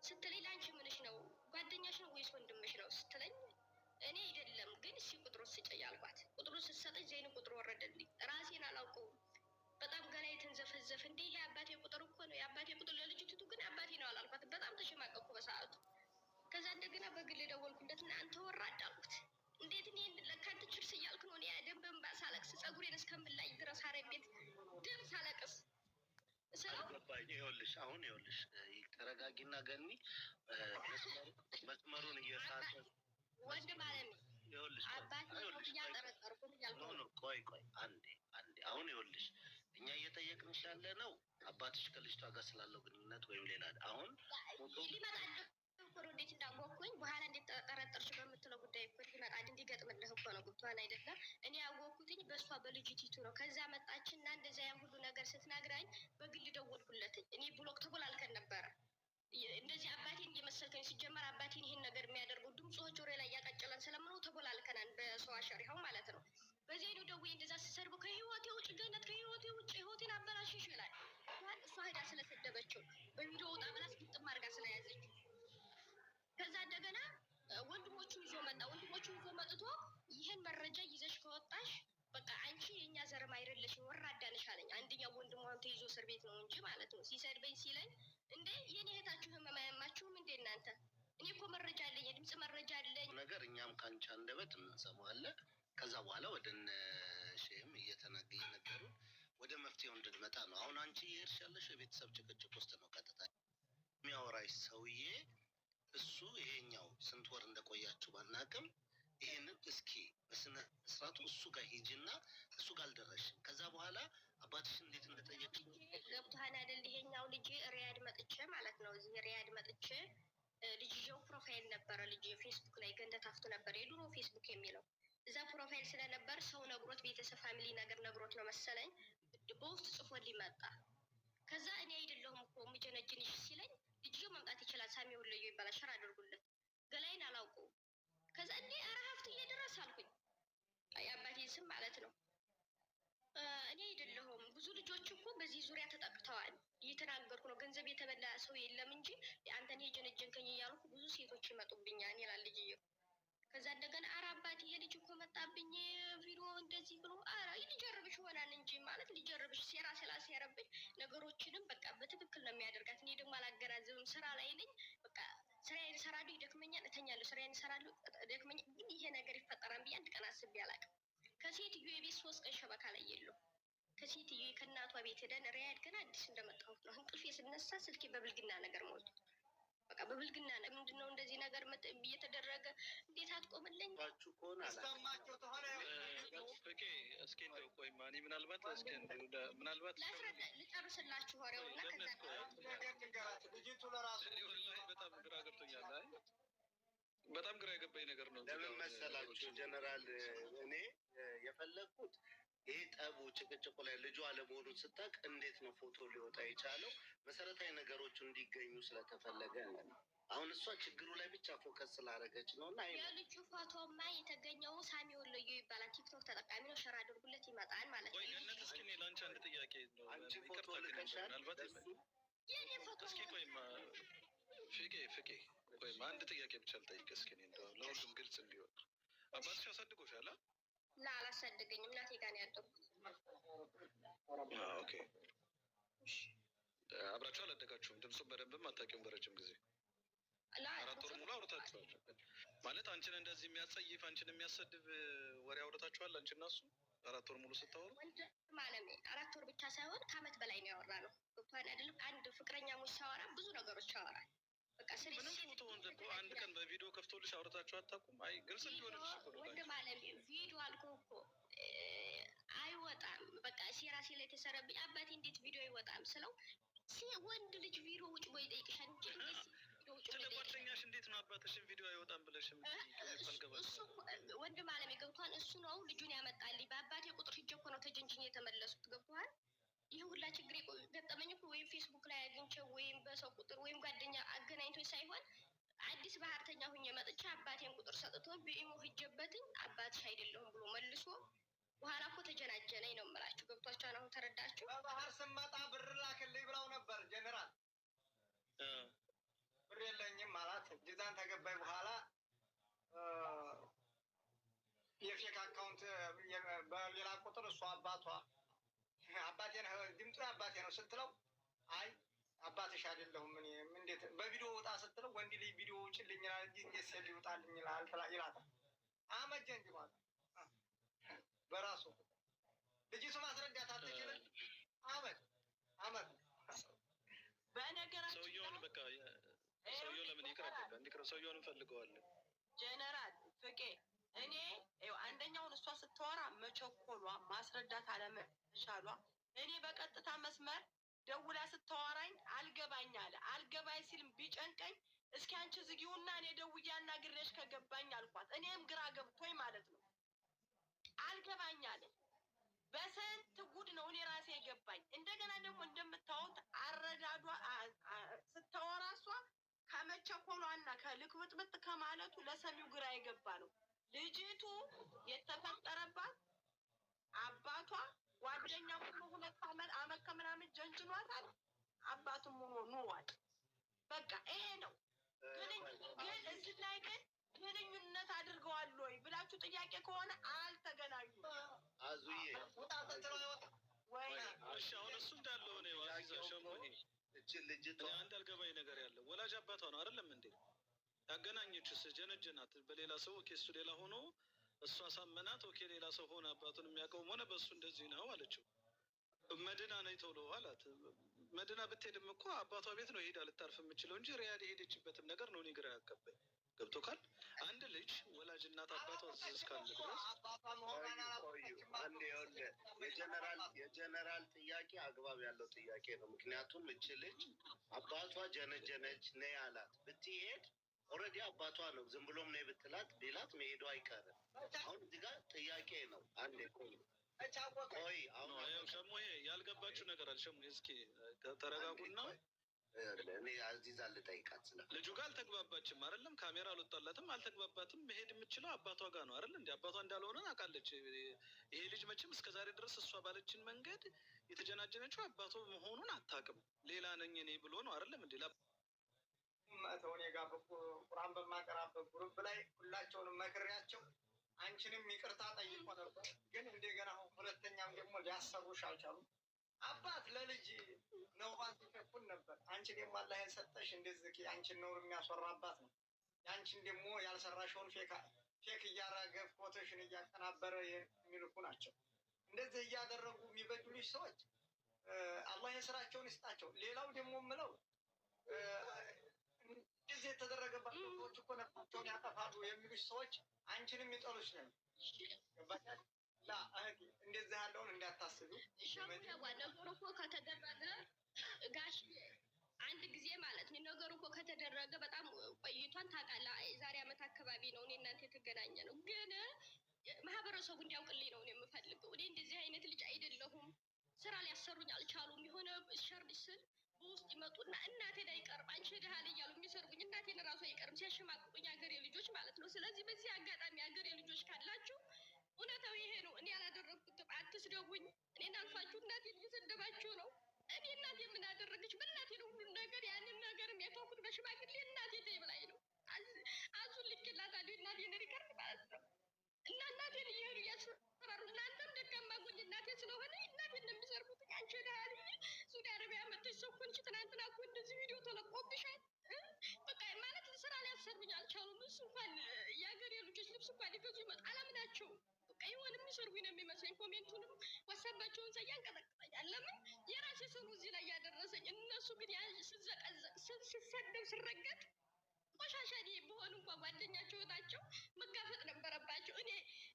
ስትለኝ ለአንቺ ምንሽ ነው ጓደኛሽ ነው ወይስ ወንድምሽ ነው ስትለኝ እኔ አይደለም ግን እሺ ቁጥሩን ስጭኝ አልኳት። ቁጥሩን ስትሰጠኝ ዘይን ቁጥሩ ወረደልኝ። ራሴን አላውቀውም። በጣም ገና የተንዘፈዘፈ እንዴ ይሄ አባቴ ቁጥር እኮ ነው። የአባቴ ቁጥር ለልጅቱ ግን አባቴ ነው አላልኳት። በጣም ተሸማቀቅኩ በሰዓቱ። ከዛ እንደገና በግል ደወልኩለት እና አንተ ወራድ አልኩት። እንዴት እኔ ለካ አንተ ችርስ እያልክ ነው? እኔ ደም በእንባ ሳለቅስ ፀጉሬን እስከምላይ ድረስ አረ ቤት ደም ሳለቅስ ይኸውልሽ አሁን ይኸውልሽ ተረጋጊና ገኒ መስመሩን እየሳተ ወንድም አለሚ ይኸውልሽ አባቴ ነው እያጠረጠርኩት እያልኩ ነው። ቆይ አንዴ አሁን ይኸውልሽ እኛ እየጠየቅንሽ ያለ ነው አባትሽ ከልጅቷ ጋር ስላለው ግንኙነት ወይም ሌላ አሁን ሊመጣልህ እኮ ነው። እንዴት እንዳወቅኩኝ በኋላ እንዴት ጠረጠርሽ በምትለው ጉዳይ እኮ ሊመጣልህ እንዲገጥምልህ እኮ ነው። ገብቶሃል አይደለ? እኔ ያወቅኩትኝ በእሷ በልጅቲቱ ነው። ከዛ መጣችና እንደዚያ ያን ሁሉ ነገር ስትነግራኝ በግል ደወልኩለትኝ። እኔ ብሎክ ተጎላልከን ነበረ። እንደዚህ አባቴን እየመሰልከኝ ሲጀመር አባቴን ይህን ነገር የሚያደርገው ድምፆች ጆሮ ላይ እያቃጨለን ስለምነው ተጎላልከናል በሰው አሸሪያው ማለት ነው። በዚህ ነው ደውዬ እንደዛ ስሰርበው ከህይወቴ ውጭ ገነት ከህይወቴ ውጭ ህይወቴን አበላሽሽ ይላል። እሷ ሄዳ ስለሰደበችው በቪዲዮ ወጣ ብላ ስግጥም አድርጋ ስለያዘችው ከዛ እንደገና ወንድሞቹን ይዞ መጣ። ወንድሞቹን ይዞ መጥቶ ይህን መረጃ ይዘሽ ከወጣሽ በቃ አንቺ የእኛ ዘርም አይደለሽም ወራዳ ነሽ አለኝ። አንደኛው ወንድሟን ተይዞ እስር ቤት ነው እንጂ ማለት ነው። ሲሰድበኝ ሲለኝ እንዴ የኔ እህታችሁ ህመም አያማችሁም እንዴ እናንተ? እኔ እኮ መረጃ አለኝ፣ የድምፅ መረጃ አለኝ ነገር እኛም ከአንቺ አንደበት እንሰማዋለን። ከዛ በኋላ ወደ እነ ሼም እየነገሩ ወደ መፍትሄው እንድንመጣ ነው። አሁን አንቺ እየሄድሽ ያለሽ የቤተሰብ ጭቅጭቅ ውስጥ ነው። ቀጥታ የሚያወራሽ ሰውዬ እሱ ይሄኛው ስንት ወር እንደቆያችሁ ባናቅም ይሄንን እስኪ በስነ ስርዓቱ እሱ ጋር ሂጂና እሱ ጋር አልደረስሽም። ከዛ በኋላ አባትሽ እንዴት እንደጠየቅሽ ገብቶሃል አይደል? ይሄኛው ልጅ ሪያድ መጥቼ ማለት ነው። እዚህ ሪያድ መጥቼ ልጅየው ፕሮፋይል ነበረ። ልጅ ፌስቡክ ላይ ገንደ ታፍቶ ነበር፣ የድሮ ፌስቡክ የሚለው እዛ ፕሮፋይል ስለነበር ሰው ነግሮት ቤተሰብ ፋሚሊ ነገር ነግሮት ነው መሰለኝ በውስጥ ጽፎልኝ መጣ። ከዛ እኔ አይደለሁም እኮ የምጀነጅንሽ ሲለኝ ልጅየው መምጣት ይችላል ሳሚ ወለዩ ይባላል፣ ሸር አድርጉለት፣ ገላይን አላውቀውም። ከዛ እኔ ኧረ ሀብትዬ ድረስ አልኩኝ፣ የአባቴን ስም ማለት ነው። እኔ አይደለሁም ብዙ ልጆች እኮ በዚህ ዙሪያ ተጠቅተዋል እየተናገርኩ ነው። ገንዘብ የተበላ ሰው የለም እንጂ አንተን የጀነጀንከኝ እያልኩ ብዙ ሴቶች ይመጡብኛል ይላል ልጅየው። ከዛ እንደገና ኧረ አባቴ የልጅ እኮ መጣብኝ ቪዲዮ እንደዚህ ብሎ ኧረ ሊጀርብሽ ይሆናል እንጂ ማለት ሊጀርብሽ ሴራ ስላሴረብኝ ነገሮችንም በቃ በትክክል ነው የሚያደርጋት። እኔ ደግሞ አላገናዝብም፣ ስራ ላይ ነኝ። በቃ ስራዬን እሰራለሁ፣ ይደክመኛል፣ እተኛለሁ፣ ስራዬን እሰራለሁ፣ ይደክመኛል። ግን ይሄ ነገር ይፈጠራል ብዬ አንድ ቀን አስቤ አላውቅም። ከሴትዮ የቤት 3 ቀን ሸበካ ላይ የለውም። ከሴትዮ ከእናቷ ቤት ሄደን ሪያድ ገና አዲስ እንደመጣሁት ነው። እንቅልፌ ስነሳ ስልኬ በብልግና ነገር ሞልቶ በቃ በቃ በብልግና ነው። ምንድነው እንደዚህ ነገር እየተደረገ እንዴት አትቆምልኝ? ባችሁ ከሆነ ሰማቸው ተሆነ ፍቄ እስኪ እንደው ቆይ ማኒ ምናልባት እስኪ እንደው ምናልባት ልጨርስላችሁ ወሬውና ከዛ ልጅቱ ለራሱ ወላሂ በጣም ግራ ገብቶኛል። አይ በጣም ግራ የገባኝ ነገር ነው። ለምን መሰላችሁ ጀነራል፣ እኔ የፈለግኩት ይሄ ጠቡ ጭቅጭቁ ላይ ልጁ አለመሆኑን ስታቅ እንዴት ነው ፎቶ ሊወጣ የቻለው? መሰረታዊ ነገሮቹ እንዲገኙ ስለተፈለገ ነው። አሁን እሷ ችግሩ ላይ ብቻ ፎከስ ስላደረገች ነው። እና የልጁ ፎቶማ የተገኘው ሳሚ ወሎዮ ይባላል። ቲክቶክ ተጠቃሚ ነው። ሸር አድርጉለት ይመጣል ማለት ነው። ወይ ገነት፣ እስኪ እኔ ለአንቺ አንድ ጥያቄ ነው። አንቺ ፎቶ ልከሻል? ምናልባት የኔ ፎቶ እስኪ ቆይማ ፍቄ ቆይማ አንድ ጥያቄ ብቻ ልጠይቅ እስኪ እኔ እንደው ለሁሉም ግልጽ እንዲሆን። አባትሽ አሳድጎሻል? አላሳደገኝም። እናቴ ጋር ነው ያደጉት። ኦኬ። አብራችሁ አላደጋችሁም? ድምፁን በደንብም አታውቂውም? በረጅም ጊዜ 4 ወር ሙሉ አውርታችኋል ማለት? አንቺን እንደዚህ የሚያጸይፍ አንቺን የሚያሰድብ ወሬ አውርታችኋል? አንቺ እና እሱ 4 ወር ሙሉ ስታወሩ ማለት 4 ወር ብቻ ሳይሆን ከአመት በላይ ነው ያወራነው። ገብቶሃል አይደለም? አንድ ፍቅረኛሞች ሲያወራ ብዙ ነገሮች ያወራል። በቃ ምንም ፎቶ እኮ አንድ ቀን በቪዲዮ ከፍቶልሽ አውርታችሁ አታውቁም? አይ ግልጽ እንዲሆንልሽ እኮ ነው። ወንድ ማለት ቪዲዮ አልኩህ እኮ አይወጣም። በቃ ራሴ ላይ የተሰረብኝ አባቴ እንዴት ቪዲዮ አይወጣም ስለው ወንድ ልጅ ቪዲዮ ውጭ ወይ ጠይቅሻል እንጂ ስለ ጓደኛሽ እንዴት ነው አባትሽን ቪዲዮ አይወጣም ብለሽ ወንድ ማለት ገብቷል። እሱ ነው ልጁን ያመጣልኝ። በአባቴ ቁጥር ሂጅ እኮ ነው ተጀንጅኝ የተመለሱት። ገብቷል። ይህ ሁላ ችግር ገጠመኝ እኮ ወይም ፌስቡክ ላይ አግኝቼው ወይም በሰው ቁጥር ወይም ጓደኛ አገናኝቶ ሳይሆን አዲስ ባህርተኛ ሁኜ መጥቼ አባቴን ቁጥር ሰጥቶ በኢሞ ሂጀበትኝ አባትሽ አይደለሁም ብሎ መልሶ በኋላ እኮ ተጀናጀነኝ ነው የምላችሁ። ገብቷችኋል? አሁን ተረዳችሁ? በባህር ስመጣ ብር ላክልኝ ብለው ነበር ጀነራል። ብር የለኝም ማለት ጅዛን ተገባይ በኋላ የፌክ አካውንት በሌላ ቁጥር እሱ አባቴ ነው ድምፁ አባቴ ነው ስትለው አይ አባትሽ አይደለሁም እኔ እንዴት በቪዲዮ ውጣ ስትለው ወንድ ልጅ ቪዲዮ ውጭልኝ ይላል እንጂ እንዴት ሴት ይውጣልኝ ይላታል። አመጀ እንጂ ማለት በራሱ ልጅቱ ማስረዳት አትችልም። አመት በነገራችን ሰውየውን በቃ ሰውየው ለምን ይቅረብ እንዲቅረብ ሰውየውን እንፈልገዋለን። ጀነራል ፍቄ እኔ አንደኛውን እሷ ስትወራ መቸኮሏ ማስረዳት አለመቻሏ እኔ በቀጥታ መስመር ደውላ ስታወራኝ አልገባኝ አለ። አልገባኝ ሲልም ቢጨንቀኝ እስኪ አንቺ ዝጊውና እኔ ደውዬ አናግሬሽ ከገባኝ አልኳት። እኔም ግራ ገብቶኝ ማለት ነው አልገባኝ አለ። በስንት ጉድ ነው እኔ ራሴ የገባኝ። እንደገና ደግሞ እንደምታወት አረዳዷ ስታወራ እሷ ከመቸኮሏና ከልክብጥብጥ ከማለቱ ለሰሚው ግራ የገባ ነው። ልጅቱ የተፈጠረባት አባቷ ጓደኛ ሁሉ 2 አመት ከምናምን ጀንጅኗታል። አባቱም ሆኖ ኑሯል። በቃ ይሄ ነው። ግን እዚህ ላይ ግን ግንኙነት አድርገዋል ወይ ብላችሁ ጥያቄ ከሆነ አልተገናኙም። አዙዬ ወይ እሺ፣ አሁን እሱ እንዳለ ሆነ አዚዛ ሸሞሄ ልጅቷ አንድ አልገባኝ ነገር ያለ ወላጅ አባቷ ነው አይደለም እንዴ ያገናኘችስ? ጀነጀናት በሌላ ሰው ኦኬ፣ እሱ ሌላ ሆኖ እሷ ሳመናት ኦኬ፣ ሌላ ሰው ሆነ አባቱን የሚያውቀውም ሆነ በእሱ እንደዚህ ነው አለችው። መድና ነኝ ቶሎ አላት። መድና ብትሄድም እኮ አባቷ ቤት ነው ሄዳ ልታርፍ የምችለው እንጂ ሪያድ የሄደችበትም ነገር ነው እኔ ግራ ያጋባኝ። ገብቶካል? አንድ ልጅ ወላጅ እናት አባቷ እስካለ ድረስ የጀነራል ጥያቄ አግባብ ያለው ጥያቄ ነው። ምክንያቱም እች ልጅ አባቷ ጀነጀነች ነይ አላት። ብትሄድ ኦልሬዲ አባቷ ነው። ዝም ብሎም ነይ ብትላት ሌላት መሄዱ አይቀርም። አሁን እዚህ ጋር ጥያቄ ነው። አንዴ ቆይ አሁን ሸሞ ያልገባችሁ ነገር አለ። ሸሞ እስኪ ተረጋጉና እኔ አዚዛ ልጠይቃት ስለ ልጁ ጋር አልተግባባችም አይደለም? ካሜራ አልወጣላትም፣ አልተግባባትም። መሄድ የምችለው አባቷ ጋር ነው አይደል? እንደ አባቷ እንዳልሆነ አውቃለች። ይሄ ልጅ መቼም እስከዛሬ ድረስ እሷ ባለችን መንገድ የተጀናጀነችው አባቷ መሆኑን አታውቅም። ሌላ ነኝ እኔ ብሎ ነው አይደለም? እንዴ እኔ ጋር ቁርአን በማቀራበት ግሩፕ ላይ ሁላቸውንም መክሬያቸው አንቺንም ይቅርታ ጠይቆ ነበር። ግን እንደገና ሁለተኛም ደግሞ ሊያሰሩሽ አልቻሉም። አባት ለልጅ ነውሯን ሲከፉን ነበር። አንቺ ደግሞ አላህ የሰጠሽ እንደዚህ አንቺን ነውር የሚያስወራ አባት ነው። የአንቺን ደግሞ ያልሰራሽውን ፌክ እያረገ ፎቶሽን እያቀናበረ የሚልኩ ናቸው። እንደዚህ እያደረጉ የሚበድሉሽ ሰዎች አላህ የስራቸውን ይስጣቸው። ሌላው ደግሞ ምለው እንደዚህ የተደረገባቸው ሰዎች እኮ ነፍሳቸውን ያጠፋሉ የሚሉሽ ሰዎች አንቺንም ይጠሉሽ ነው። ገባሻል? ላ እህቴ እንደዚህ ያለውን እንዳታስቡ። ነገሩ እኮ ከተደረገ ጋሽ አንድ ጊዜ ማለት ነው። ነገሩ እኮ ከተደረገ በጣም ቆይቷን ታውቃለህ። የዛሬ ዓመት አካባቢ ነው እኔ እናንተ የተገናኘ ነው። ግን ማህበረሰቡ እንዲያውቅልኝ ነው የምፈልገው። እኔ እንደዚህ አይነት ልጅ አይደለሁም። ስራ ሊያሰሩኝ አልቻሉም። የሆነ ሸርድ ስል በውስጥ ይመጡና እናቴን አይቀርም አንቺ ድሃ ላይ እያሉ የሚሰርጉኝ እናቴን ራሱ አይቀርም ሲያሸማቅቁኝ ሀገሬ ልጆች ማለት ነው። ስለዚህ በዚህ አጋጣሚ ሀገሬ ልጆች ካላችሁ እውነታው ይሄ ነው። እኔ ያላደረግኩትም አትስደቡኝ። እኔን አልፋችሁ እናቴን እየሰደባችሁ ነው። እኔ እናቴ ምን አደረገች? በእናቴ ነው ሁሉን ነገር ያንን ነገርም የተውኩት በሽማግሌ እናቴ ተይ ብላኝ ነው። አዙን ልኬላታለሁ እናቴን ሪከርድ ማለት ነው። እና እናቴን እየሄዱ እያስፈራሩ እናንተም ደካማ ጎኝ እናቴ ስለሆነ እናቴን ነው የሚሰርቡት። አንቺ ድሃ ልጅ ሱዲ አረቢያ መጥተሽ ሰው እኮ ነሽ። ትናንትና እኮ እንደዚህ ቪዲዮ ተለቆብሻል። በቃ ማለት ስራ ሊያሰርቡኝ አልቻሉም። እሱ እንኳን የሀገሬ ልጆች ልብስ እንኳን ሊገዙ ይመጣ አላምናቸውም። በቃ የሆነ የሚሰርጉኝ ነው የሚመስለኝ። ኮሜንቱንም ዋሳባቸውን ሳይ ያንቀጠቅጠኛል። ለምን የራሴ ስሩ እዚህ ላይ ያደረሰኝ። እነሱ ግን ስዘቀዘቅ ስሰደብ ስረገጥ ቆሻሻ እኔ በሆኑ እንኳ ጓደኛቸው ናቸው መጋፈጥ ነበረባቸው። እኔ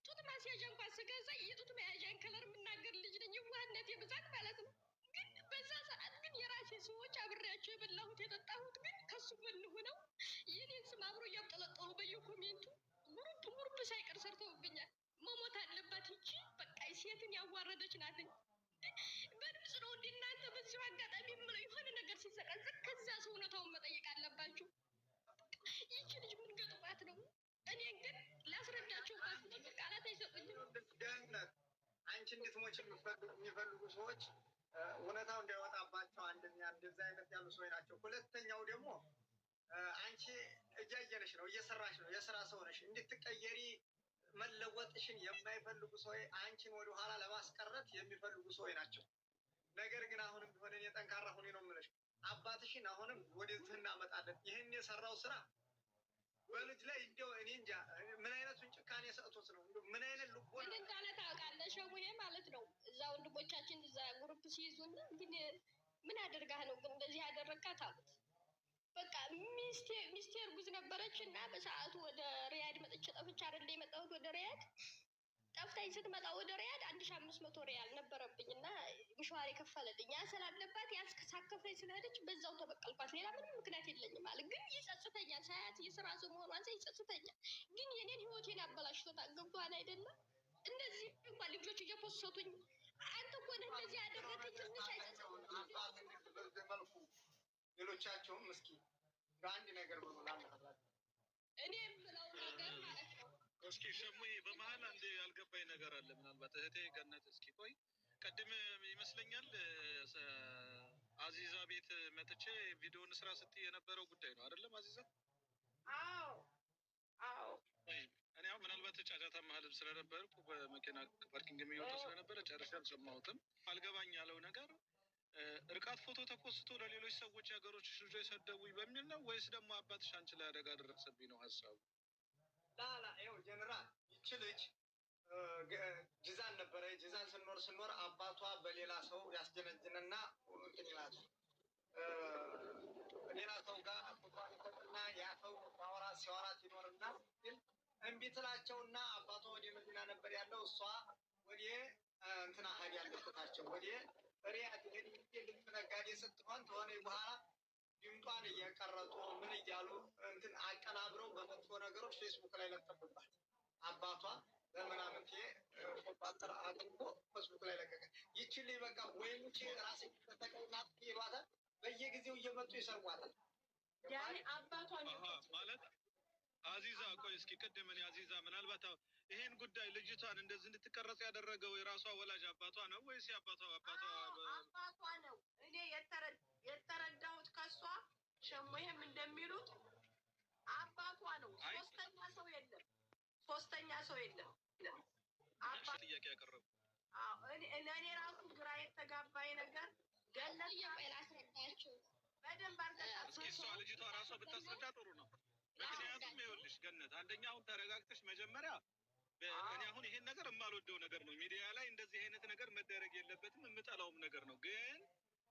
ጡት ማስያዣ እንኳን ስገዛ የጡት መያዣን ከለር የምናገር ልጅ ነኝ። የዋህነቴ ብዛት ማለት ነው። ግን በዛ ሰዓት ግን የራሴ ሰዎች አብሬያቸው የበላሁት የጠጣሁት ግን ከሱ ጎን ሆነው የኔን ስም አብሮ እያብጠለጠሉ በየኮሜንቱ ጉሩፕ ሳይቀር ሰርተውብኛል። መሞት አለባት እንጂ በቃ ሴትን ያዋረደች ናትኝ። በድምፅ ነው እንደ እናንተ በዚሁ አጋጣሚ የምለው የሆነ ነገር ሲዘቀዘቅ ከዛ ሰው እውነታውን መጠየቅ አለባችሁ። ይቺ ልጅ ምን ገጥሟት ነው? እኔን ግን ላስረዳቸው ባስጠቅ ቃላት አይሰጡኝም። ደህንነት አንቺ እንድትሞች የሚፈልጉ ሰዎች እውነታው እንዳይወጣባቸው አንደኛ እንደዚህ አይነት ያሉ ሰዎች ናቸው። ሁለተኛው ደግሞ አንቺ እያየነሽ ነው፣ እየሰራሽ ነው፣ የስራ ሰው ነሽ። እንድትቀየሪ መለወጥሽን የማይፈልጉ ሰዎች አንቺን ወደኋላ ለማስቀረት የሚፈልጉ ሰዎች ናቸው። ነገር ግን አሁንም ቢሆን እኔ ጠንካራ ሁኔ ነው የምልሽ። አባትሽን አሁንም ወደዚህ እናመጣለን። ይህን የሰራው ስራ በልጅ ላይ እንዲያው እኔ እንጃ ምን አይነቱን ጭካኔ ሰጥቶት ነው? ምን አይነት ልቦና ምን እንዳለ ታውቃለህ? ሸሙዬ ማለት ነው እዛ ወንድሞቻችን እዛ ግሩፕ ሲይዙና ግን ምን አደርጋህ ነው ግን እንደዚህ ያደረግካት አሉት። በቃ ሚስቴ እርጉዝ ነበረች እና በሰዓቱ ወደ ሪያድ መጥቼ ጠፍቼ አይደለ የመጣሁት ወደ ሪያድ። ጠፍታኝ ስትመጣ ወደ ሪያድ 1500 ሪያል ነበረብኝ እና ምሽዋር የከፈለልኝ ያ ስላለባት ያስከሳከፈኝ ስለሄደች በዛው ተበቀልኳት። ሌላ ምንም ምክንያት የለኝም ማለት ግን ይጸጽተኛል። ሳያት የስራ ሰው መሆኗን ሳይ ይጸጽተኛል። ግን የኔን ህይወቴን አበላሽቶታል። ገብቶሃል አይደለም? እንደዚህ እንኳን ልጆች እየፖሰቱኝ አንተ እኮ ነህ እንደዚህ ያደረገኝ ትንሽ መልኩ ሌሎቻቸውም እስኪ በአንድ ነገር ብሎላላቸው እኔ የምለው ነገር ማለት ነው። እስኪ ሸሙዬ በመሀል አንድ ያልገባኝ ነገር አለ። ምናልባት እህቴ ገነት እስኪ ቆይ፣ ቅድም ይመስለኛል አዚዛ ቤት መጥቼ ቪዲዮን ስራ ስትይ የነበረው ጉዳይ ነው አይደለም አዚዛ? አዎ አዎ። እኔ አሁን ምናልባት ጫጫታ መሀልም ስለነበርኩ በመኪና ፓርኪንግ የሚወጣ ስለነበረ ጨርሼ አልሰማሁትም። አልገባኝ ያለው ነገር እርቃት ፎቶ ተኮስቶ ለሌሎች ሰዎች የሀገሮች ልጆች ሰደቡኝ በሚል ነው ወይስ ደግሞ አባትሽ አንቺ ላይ አደጋ ደረሰብኝ ነው ሀሳቡ? ላላ ይኸው ጀነራል ይቺ ልጅ ጅዛን ነበረ። ጅዛን ስኖር አባቷ በሌላ ሰው ያስጀነጅንና እንትን ይላል ሌላ ሰው ጋር ቁጥሯን ይሰጥና ያ ሰው ሲያወራት ይኖርና ግን እምቢ ትላቸውና አባቷ ወደ መዲና ነበር ያለው፣ እሷ ወደ እንትና ሀዲ ያለበታቸው ወደ ሪያድ ልብስ ነጋዴ ስትሆን ተሆነ በኋላ ድምጧን እየቀረጡ ምን እያሉ እንትን አቀናብረው በመጥፎ ነገሮች ፌስቡክ ላይ ለጠፉባት። አባቷ በምናምን ፎቶ አድርጎ ፌስቡክ ላይ ለቀቀ። ይችል በቃ ወይም ራሴ ተጠቀምና ይሏታል። በየጊዜው እየመጡ ይሰርቧታል። ያኔ አባቷን ማለት አዚዛ ቆይ እስኪ ቅድም እኔ አዚዛ ምናልባት ይሄን ጉዳይ ልጅቷን እንደዚህ እንድትቀረጽ ያደረገው የራሷ ወላጅ አባቷ ነው ወይስ አባቷ ነው? እኔ የተረዳሁት ከሷ ሸሙዬም እንደሚሉት አባቷ ነው። ሶስተኛ ሰው የለም። ጥያቄ ያቀረቡ እኔ ራሱ ግራ የተጋባኝ ነገር ገነት ላስረዳችሁ በደንብ እስኪ እሷ ልጅቷ ራሷ ብታስረዳ ጥሩ ነው። ምክንያቱም ይኸውልሽ ገነት አንደኛ አሁን ተረጋግተሽ መጀመሪያ እኔ አሁን ይሄን ነገር የማልወደው ነገር ነው። ሚዲያ ላይ እንደዚህ አይነት ነገር መደረግ የለበትም፣ የምጠላውም ነገር ነው። ግን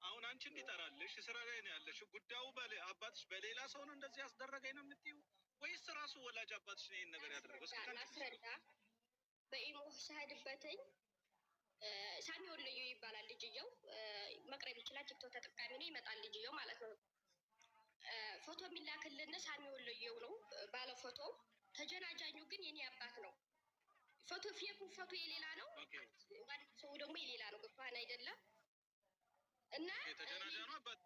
አሁን አንቺን ሊጠራልሽ ስራ ላይ ነው ያለሽው። ጉዳዩ አባትሽ በሌላ ሰው ነው እንደዚህ ያስደረገኝ ነው የምትይው ወይስ ራሱ ወላጅ አባትሽ ነው ይሄን ነገር ያደረገው? እስኪ ላስረዳ። በኢሞ ሳሄድበትኝ ሳሚ ወሎዮ ይባላል ልጅየው። መቅረብ ይችላል። ቲክቶክ ተጠቃሚ ነው። ይመጣል ልጅየው ማለት ነው። ፎቶ የሚላክልን ሳሚ ወሎዮ ነው ባለ ፎቶ። ተጀናጃኙ ግን የኔ አባት ነው። ፎቶ ፌኩ ፎቶ የሌላ ነው። ዋን ሰው ደግሞ የሌላ ነው። ገባህን አይደለም? እና ተጀናጃ ነው አባት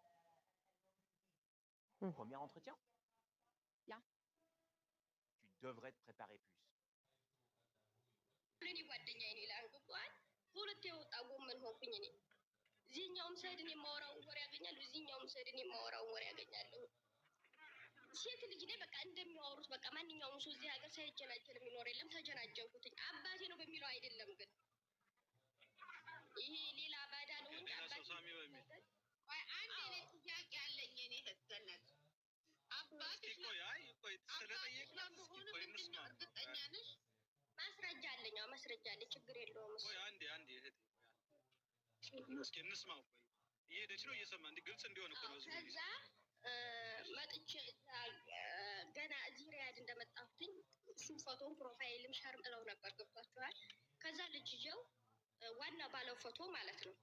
Premier entretien? Bien. Tu devrais te préparer plus. ለኔ ጓደኛዬ ነው ይላል። ገባህን? ሁለት የወጣ ጎመን ሆንኩኝ እኔ። እዚህኛውም ሰይድን የማወራውን ወሬ ያገኛለሁ፣ እዚህኛውም ሰይድን የማወራውን ወሬ ያገኛለሁ። ሴት ልጅ ነኝ። በቃ እንደሚያወሩት በቃ ማንኛውም ሰው እዚህ ሀገር ሳይጀናጀን የሚኖር የለም። ተጀናጀንኩትኝ አባቴ ነው በሚለው አይደለም ግን ይሄ ሌላ ባዳ ነው እንጂ አባቴ ሳሚ በሚል አንድ አይነት ጥያቄ አለኝ እኔ ህገነት አባትሽ ቆይ ስለጠየቅን ቆይ እንስማ። እርግጠኛ ነሽ? ማስረጃ አለኝ። አዎ ማስረጃ አለኝ። ችግር የለውም። ቆይ አንዴ እህቴ እስኪ እንስማው። ቆይ እየሄደች ነው እየሰማ እንዲህ ግልጽ እንዲሆን እኮ ነው። ከዛ መጥቼ ገና እዚህ ሪያድ እንደመጣሁትኝ እሱም ፎቶን ፕሮፋይልም ሸርም ጥለው ነበር። ገብቷችኋል? ከዛ ልጅየው ዋና ባለው ፎቶ ማለት ነው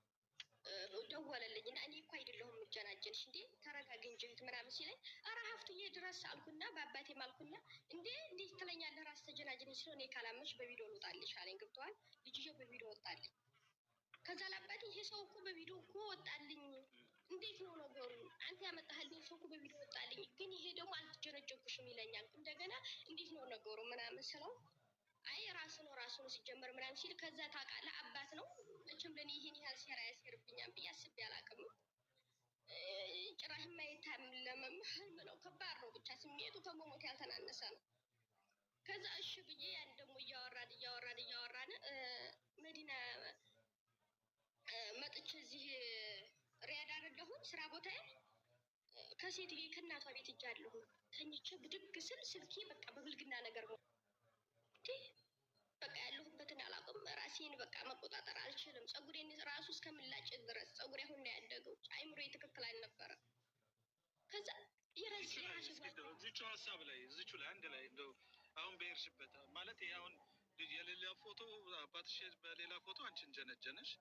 ደወለልኝ እና እኔ እኮ አይደለሁም የምጀናጀንሽ እንዴ ተረጋጊ እንጂ እህት ምናምን ሲለኝ ኧረ ሀፍቱዬ ድረስ አልኩና በአባቴም አልኩና እንዴ እንዴት ትለኛለህ ራስ ተጀናጀንሽ ሲለው እኔ ካላመንሽ በቪዲዮ ልውጣልሽ አለኝ። ገብተዋል? ልጅየው በቪዲዮ ወጣልኝ። ከዛ ለአባቴ ይሄ ሰው እኮ በቪዲዮ እኮ ወጣልኝ፣ እንዴት ነው ነገሩ? አንተ ያመጣህልኝ ሰው እኮ በቪዲዮ ወጣልኝ፣ ግን ይሄ ደግሞ አልተጀነጀንኩሽም ይለኛል። እንደገና እንዴት ነው ነገሩ ምናምን ስለው አይ ራሱ ነው ሲጀመር ምናምን ሲል ከዛ ታውቃለህ አባት ነው መቼም ለኔ ይሄን ያህል ሴራ ያስርብኛል ብዬ አስቤ አላውቅም። ጭራሽ የማይታመም ህልም ነው። ከባድ ነው። ብቻ ስሜቱ ከመሞት ያልተናነሰ ነው። ከዛ እሺ ብዬ ያን ደግሞ እያወራን መዲና መጥቼ እዚህ ሪያድ አይደለሁም ስራ ቦታዬ ከሴትዬ ከእናቷ ቤት እጃለሁ። ተኝቼ ብድግ ስል ስልኬ በቃ በብልግና ነገር ነው። በቃ ያለሁበትን አላውቅም። ራሴን በቃ መቆጣጠር አልችልም። ፀጉሬን ራሱ እስከምላጭ ድረስ ፀጉሬ አሁን ነው ያደገው። አይምሮዬ ትክክል አልነበረም። ከዛ እዚቹ ሀሳብ ላይ እዚቹ ላይ አንድ ላይ እንደው አሁን በሄድሽበት ማለት ይሄ አሁን የሌላ ፎቶ አባትሽ በሌላ ፎቶ አንቺን ጀነጀነሽ።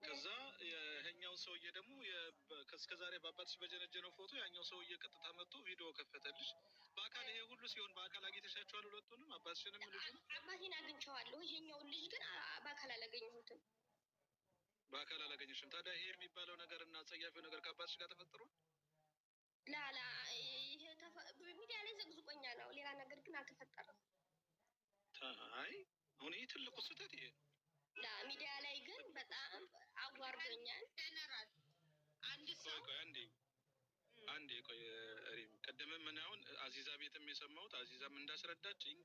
ከዛ ይሄኛውን ሰውዬ ደግሞ እስከዛሬ በአባትሽ በጀነጀነው ፎቶ ያኛው ሰውዬ ቀጥታ መጥቶ ቪዲዮ ከፈተልሽ። በአካል ይሄ ሁሉ ሲሆን በአካል አግኝተሻቸዋል? ሁለቱንም አባትሽንም ልጁን? አባቴን አግኝቼዋለሁ። ይሄኛውን ልጅ ግን በአካል አላገኘሁትም። በአካል አላገኘሽም? ታዲያ ይሄ የሚባለው ነገር እና አጸያፊው ነገር ከአባትሽ ጋር ተፈጥሯል? ላላ ይሄ ሚዲያ ላይ ዘግዝቆኛ ነው። ሌላ ነገር ግን አልተፈጠረም። አይ አሁን ይህ ትልቁ ስህተት ይሄ ነው። ሚዲያ ላይ ግን በጣም አዋርዶኛል። ጀነራል አንድ ሰው አንዴ ቆይ ሪም ቀደምም ምን አሁን አዚዛ ቤትም የሰማሁት አዚዛም እንዳስረዳችኝ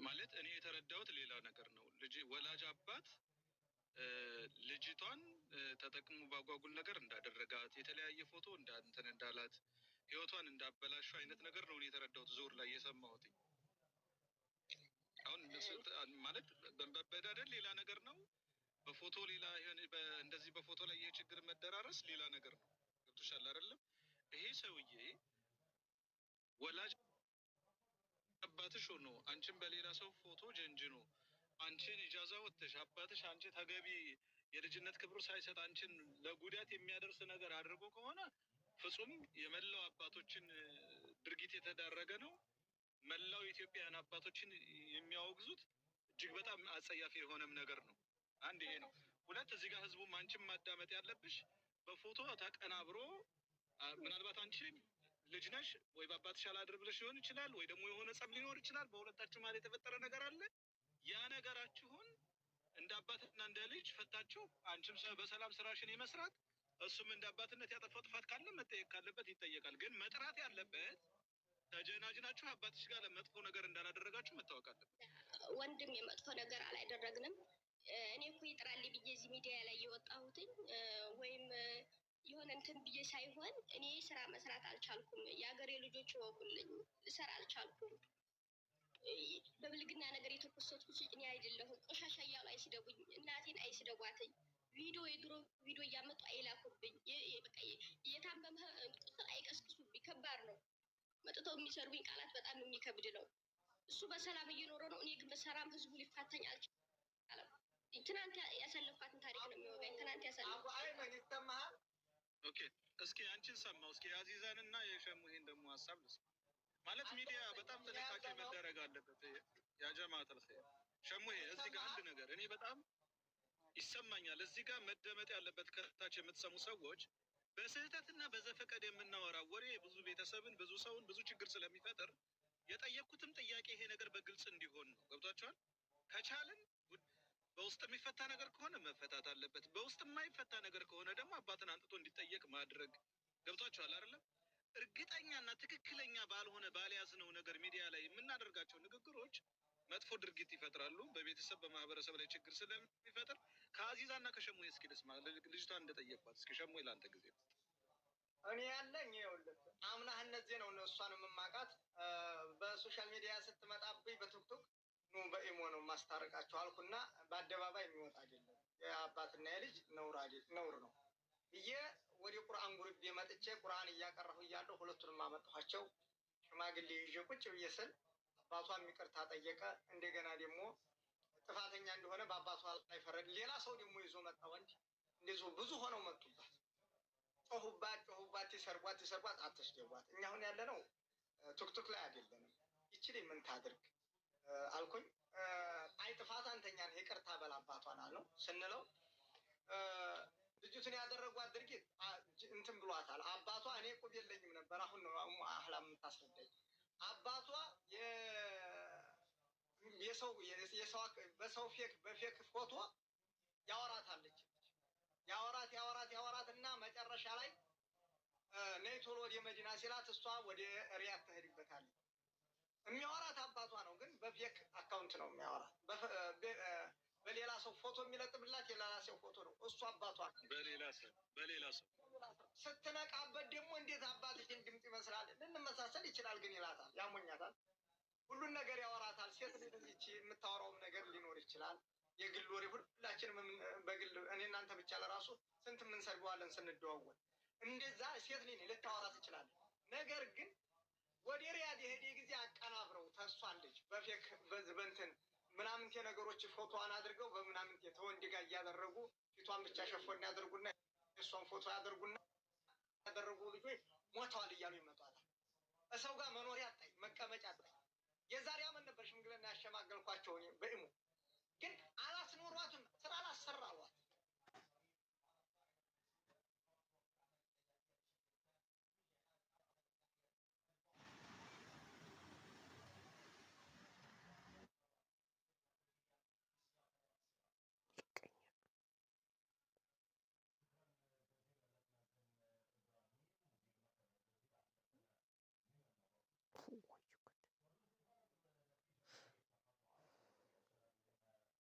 ማለት እኔ የተረዳሁት ሌላ ነገር ነው። ወላጅ አባት ልጅቷን ተጠቅሞ ባጓጉል ነገር እንዳደረጋት የተለያየ ፎቶ እንትን እንዳላት ህይወቷን እንዳበላሹ አይነት ነገር ነው እኔ የተረዳሁት ዞር ላይ የሰማሁት። አሁን ማለት በመበዳደል ሌላ ነገር ነው፣ በፎቶ ሌላ እንደዚህ በፎቶ ላይ ይሄ ችግር መደራረስ ሌላ ነገር ነው። ገብቶሻል አይደለም? ይሄ ሰውዬ ወላጅ አባትሽ ሆኖ አንቺን በሌላ ሰው ፎቶ ጀንጅኖ አንቺን ኢጃዛ ወጥተሽ አባትሽ አንቺ ተገቢ የልጅነት ክብሩ ሳይሰጥ አንቺን ለጉዳት የሚያደርስ ነገር አድርጎ ከሆነ ፍጹም የመላው አባቶችን ድርጊት የተዳረገ ነው። መላው የኢትዮጵያውያን አባቶችን የሚያወግዙት እጅግ በጣም አጸያፊ የሆነም ነገር ነው። አንድ ይሄ ነው። ሁለት እዚህ ጋር ህዝቡም አንቺም ማዳመጥ ያለብሽ በፎቶ ተቀናብሮ ምናልባት አንቺ ልጅ ነሽ ወይ በአባትሽ አላድር ብለሽ ሊሆን ይችላል፣ ወይ ደግሞ የሆነ ጸብ ሊኖር ይችላል። በሁለታችሁ ማለት የተፈጠረ ነገር አለ። ያ ነገራችሁን እንደ አባትና እንደ ልጅ ፈታችሁ አንቺም በሰላም ስራሽን የመስራት እሱም እንደ አባትነት ያጠፋው ጥፋት ካለ መጠየቅ ካለበት ይጠየቃል። ግን መጥራት ያለበት ተጀናጅናችሁ አባትሽ ጋር ለመጥፎ ነገር እንዳላደረጋችሁ መታወቅ አለበት። ወንድም የመጥፎ ነገር አላደረግንም። እኔ እኮ ይጥራልኝ ብዬ እዚህ ሚዲያ ላይ የወጣሁትኝ ወይም የሆነ እንትን ብዬ ሳይሆን እኔ ስራ መስራት አልቻልኩም። የሀገሬ ልጆች ይወቁልኝ፣ ልሰራ አልቻልኩም። በብልግና ነገር የተኮሰትኩት እኔ አይደለሁም። ቆሻሻ እያሉ አይስደቡኝ፣ እናቴን አይስደቧትኝ። ቪዲዮ የድሮ ቪዲዮ እያመጡ አይላኩብኝ። በቃ የታመመ ቁስል አይቀስቅሱብኝ። ከባድ ነው። መጥተው የሚሰርቡኝ ቃላት በጣም የሚከብድ ነው። እሱ በሰላም እየኖረ ነው። እኔ ግን በሰላም ህዝቡ ሊፋተኝ አልቻለም። ትናንት ያሳለፍኳትን ታሪክ ነው የሚወጋኝ። ትናንት ያሳለፍኳት ይሰማሃል? ኦኬ፣ እስኪ አንቺን ሰማው። እስኪ የአዚዛን እና የሸሙሄን ደግሞ ሀሳብ ልስማ። ማለት ሚዲያ በጣም ጥንቃቄ መደረግ አለበት። ያጀማት አልኸይር ሸሙሄ፣ እዚህ ጋር አንድ ነገር እኔ በጣም ይሰማኛል። እዚህ ጋር መደመጥ ያለበት ከታች የምትሰሙ ሰዎች በስህተትና በዘፈቀድ የምናወራው ወሬ ብዙ ቤተሰብን፣ ብዙ ሰውን፣ ብዙ ችግር ስለሚፈጥር የጠየቅኩትም ጥያቄ ይሄ ነገር በግልጽ እንዲሆን ነው። ገብቷቸዋል? ከቻልን በውስጥ የሚፈታ ነገር ከሆነ መፈታት አለበት። በውስጥ የማይፈታ ነገር ከሆነ ደግሞ አባትን አንጥቶ እንዲጠየቅ ማድረግ። ገብቷቸዋል አይደለም? እርግጠኛና ትክክለኛ ባልሆነ ባልያዝነው ነገር ሚዲያ ላይ የምናደርጋቸው ንግግሮች መጥፎ ድርጊት ይፈጥራሉ። በቤተሰብ በማህበረሰብ ላይ ችግር ስለሚፈጥር ከአዚዛና ከሸሙዬ እስኪ ልስማ። ልጅቷን እንደጠየቅኳት እስኪ ሸሙዬ ለአንተ ጊዜ እኔ ያለኝ ይኸውልህ አምናህ እነዚህ ነው እሷን የምማቃት በሶሻል ሚዲያ ስትመጣብኝ በቲክቶክ ኑ በኢሞ ነው ማስታረቃቸው አልኩና በአደባባይ የሚወጣ አይደለም የአባትና የልጅ ነውር ነው ብዬ ወደ ቁርአን ጉርቤ መጥቼ ቁርአን እያቀረሁ እያለሁ ሁለቱንም አመጣኋቸው። ሽማግሌ ይዤ ቁጭ ብዬ ስል አባቷም ይቅርታ ጠየቀ። እንደገና ደግሞ ጥፋተኛ እንደሆነ በአባቷ ላይ ፈረድ። ሌላ ሰው ደግሞ ይዞ መጣ ወንድ። እንደዚሁ ብዙ ሆነው መጡባት። ጮሁባት፣ ይሰርቧት፣ አትስደቧት። እኛ አሁን ያለነው ቲክቶክ ላይ አይደለንም። ይችል ምን ታድርግ አልኩኝ። አይ ጥፋት አንተኛን ይቅርታ በል አባቷን አለው ስንለው ልጅቱን ያደረጓት ድርጊት እንትን ብሏታል። አባቷ እኔ ቁብ የለኝም ነበር። አሁን ነው አህላም የምታስረዳኝ። አባቷ በሰው በፌክ ፎቶ ያወራታለች። ያወራት እና መጨረሻ ላይ ነይ ቶሎ ወደ መዲና ሲላት እሷ ወደ ሪያድ ትሄድበታለች። የሚያወራት አባቷ ነው፣ ግን በፌክ አካውንት ነው የሚያወራት። በሌላ ሰው ፎቶ የሚለጥብላት የሌላ ሰው ፎቶ ነው። እሱ አባቷ በሌላ ሰው ስትነቃበት ደግሞ እንዴት አባትሽን ድምፅ ይመስላል ልንመሳሰል ይችላል፣ ግን ይላታል፣ ያሞኛታል። ሁሉን ነገር ያወራታል። ሴት ልጅ የምታወራውም ነገር ሊኖር ይችላል። የግል ወሬ ሁላችንም በግል እኔ እናንተ ብቻ ለራሱ ስንት የምንሰርገዋለን ስንደዋወል። እንደዛ ሴት ልጅ ልታወራ ትችላለች። ነገር ግን ወደ ሪያድ የሄደ ጊዜ አቀናብረው ተሷን ልጅ በፌክ በእንትን ምናምንቴ ነገሮች ፎቶዋን አድርገው በምናምንቴ ተወንድ ጋር እያደረጉ ፊቷን ብቻ ሸፎን ያደርጉና የእሷን ፎቶ ያደርጉና ያደረጉ ልጆች ሞተዋል እያሉ ይመጧታል። እሰው ጋር መኖሪያ አጣኝ፣ መቀመጫ አጣኝ። የዛሬ አመት ነበር ሽምግልና ያሸማገልኳቸው እኔ በኢሞ፣ ግን አላስኖሯትም፣ ስራ አላሰራሏት።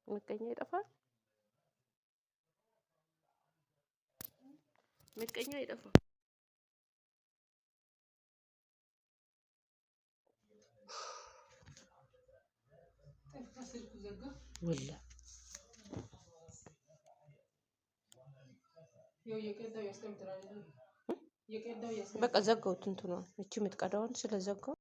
ምቀኛ ይጠፋል። ምቀኛ ይጠፋል። ወላ በቃ ዘጋሁት። እንትኗን እቺ የምትቀዳውን ስለዘጋው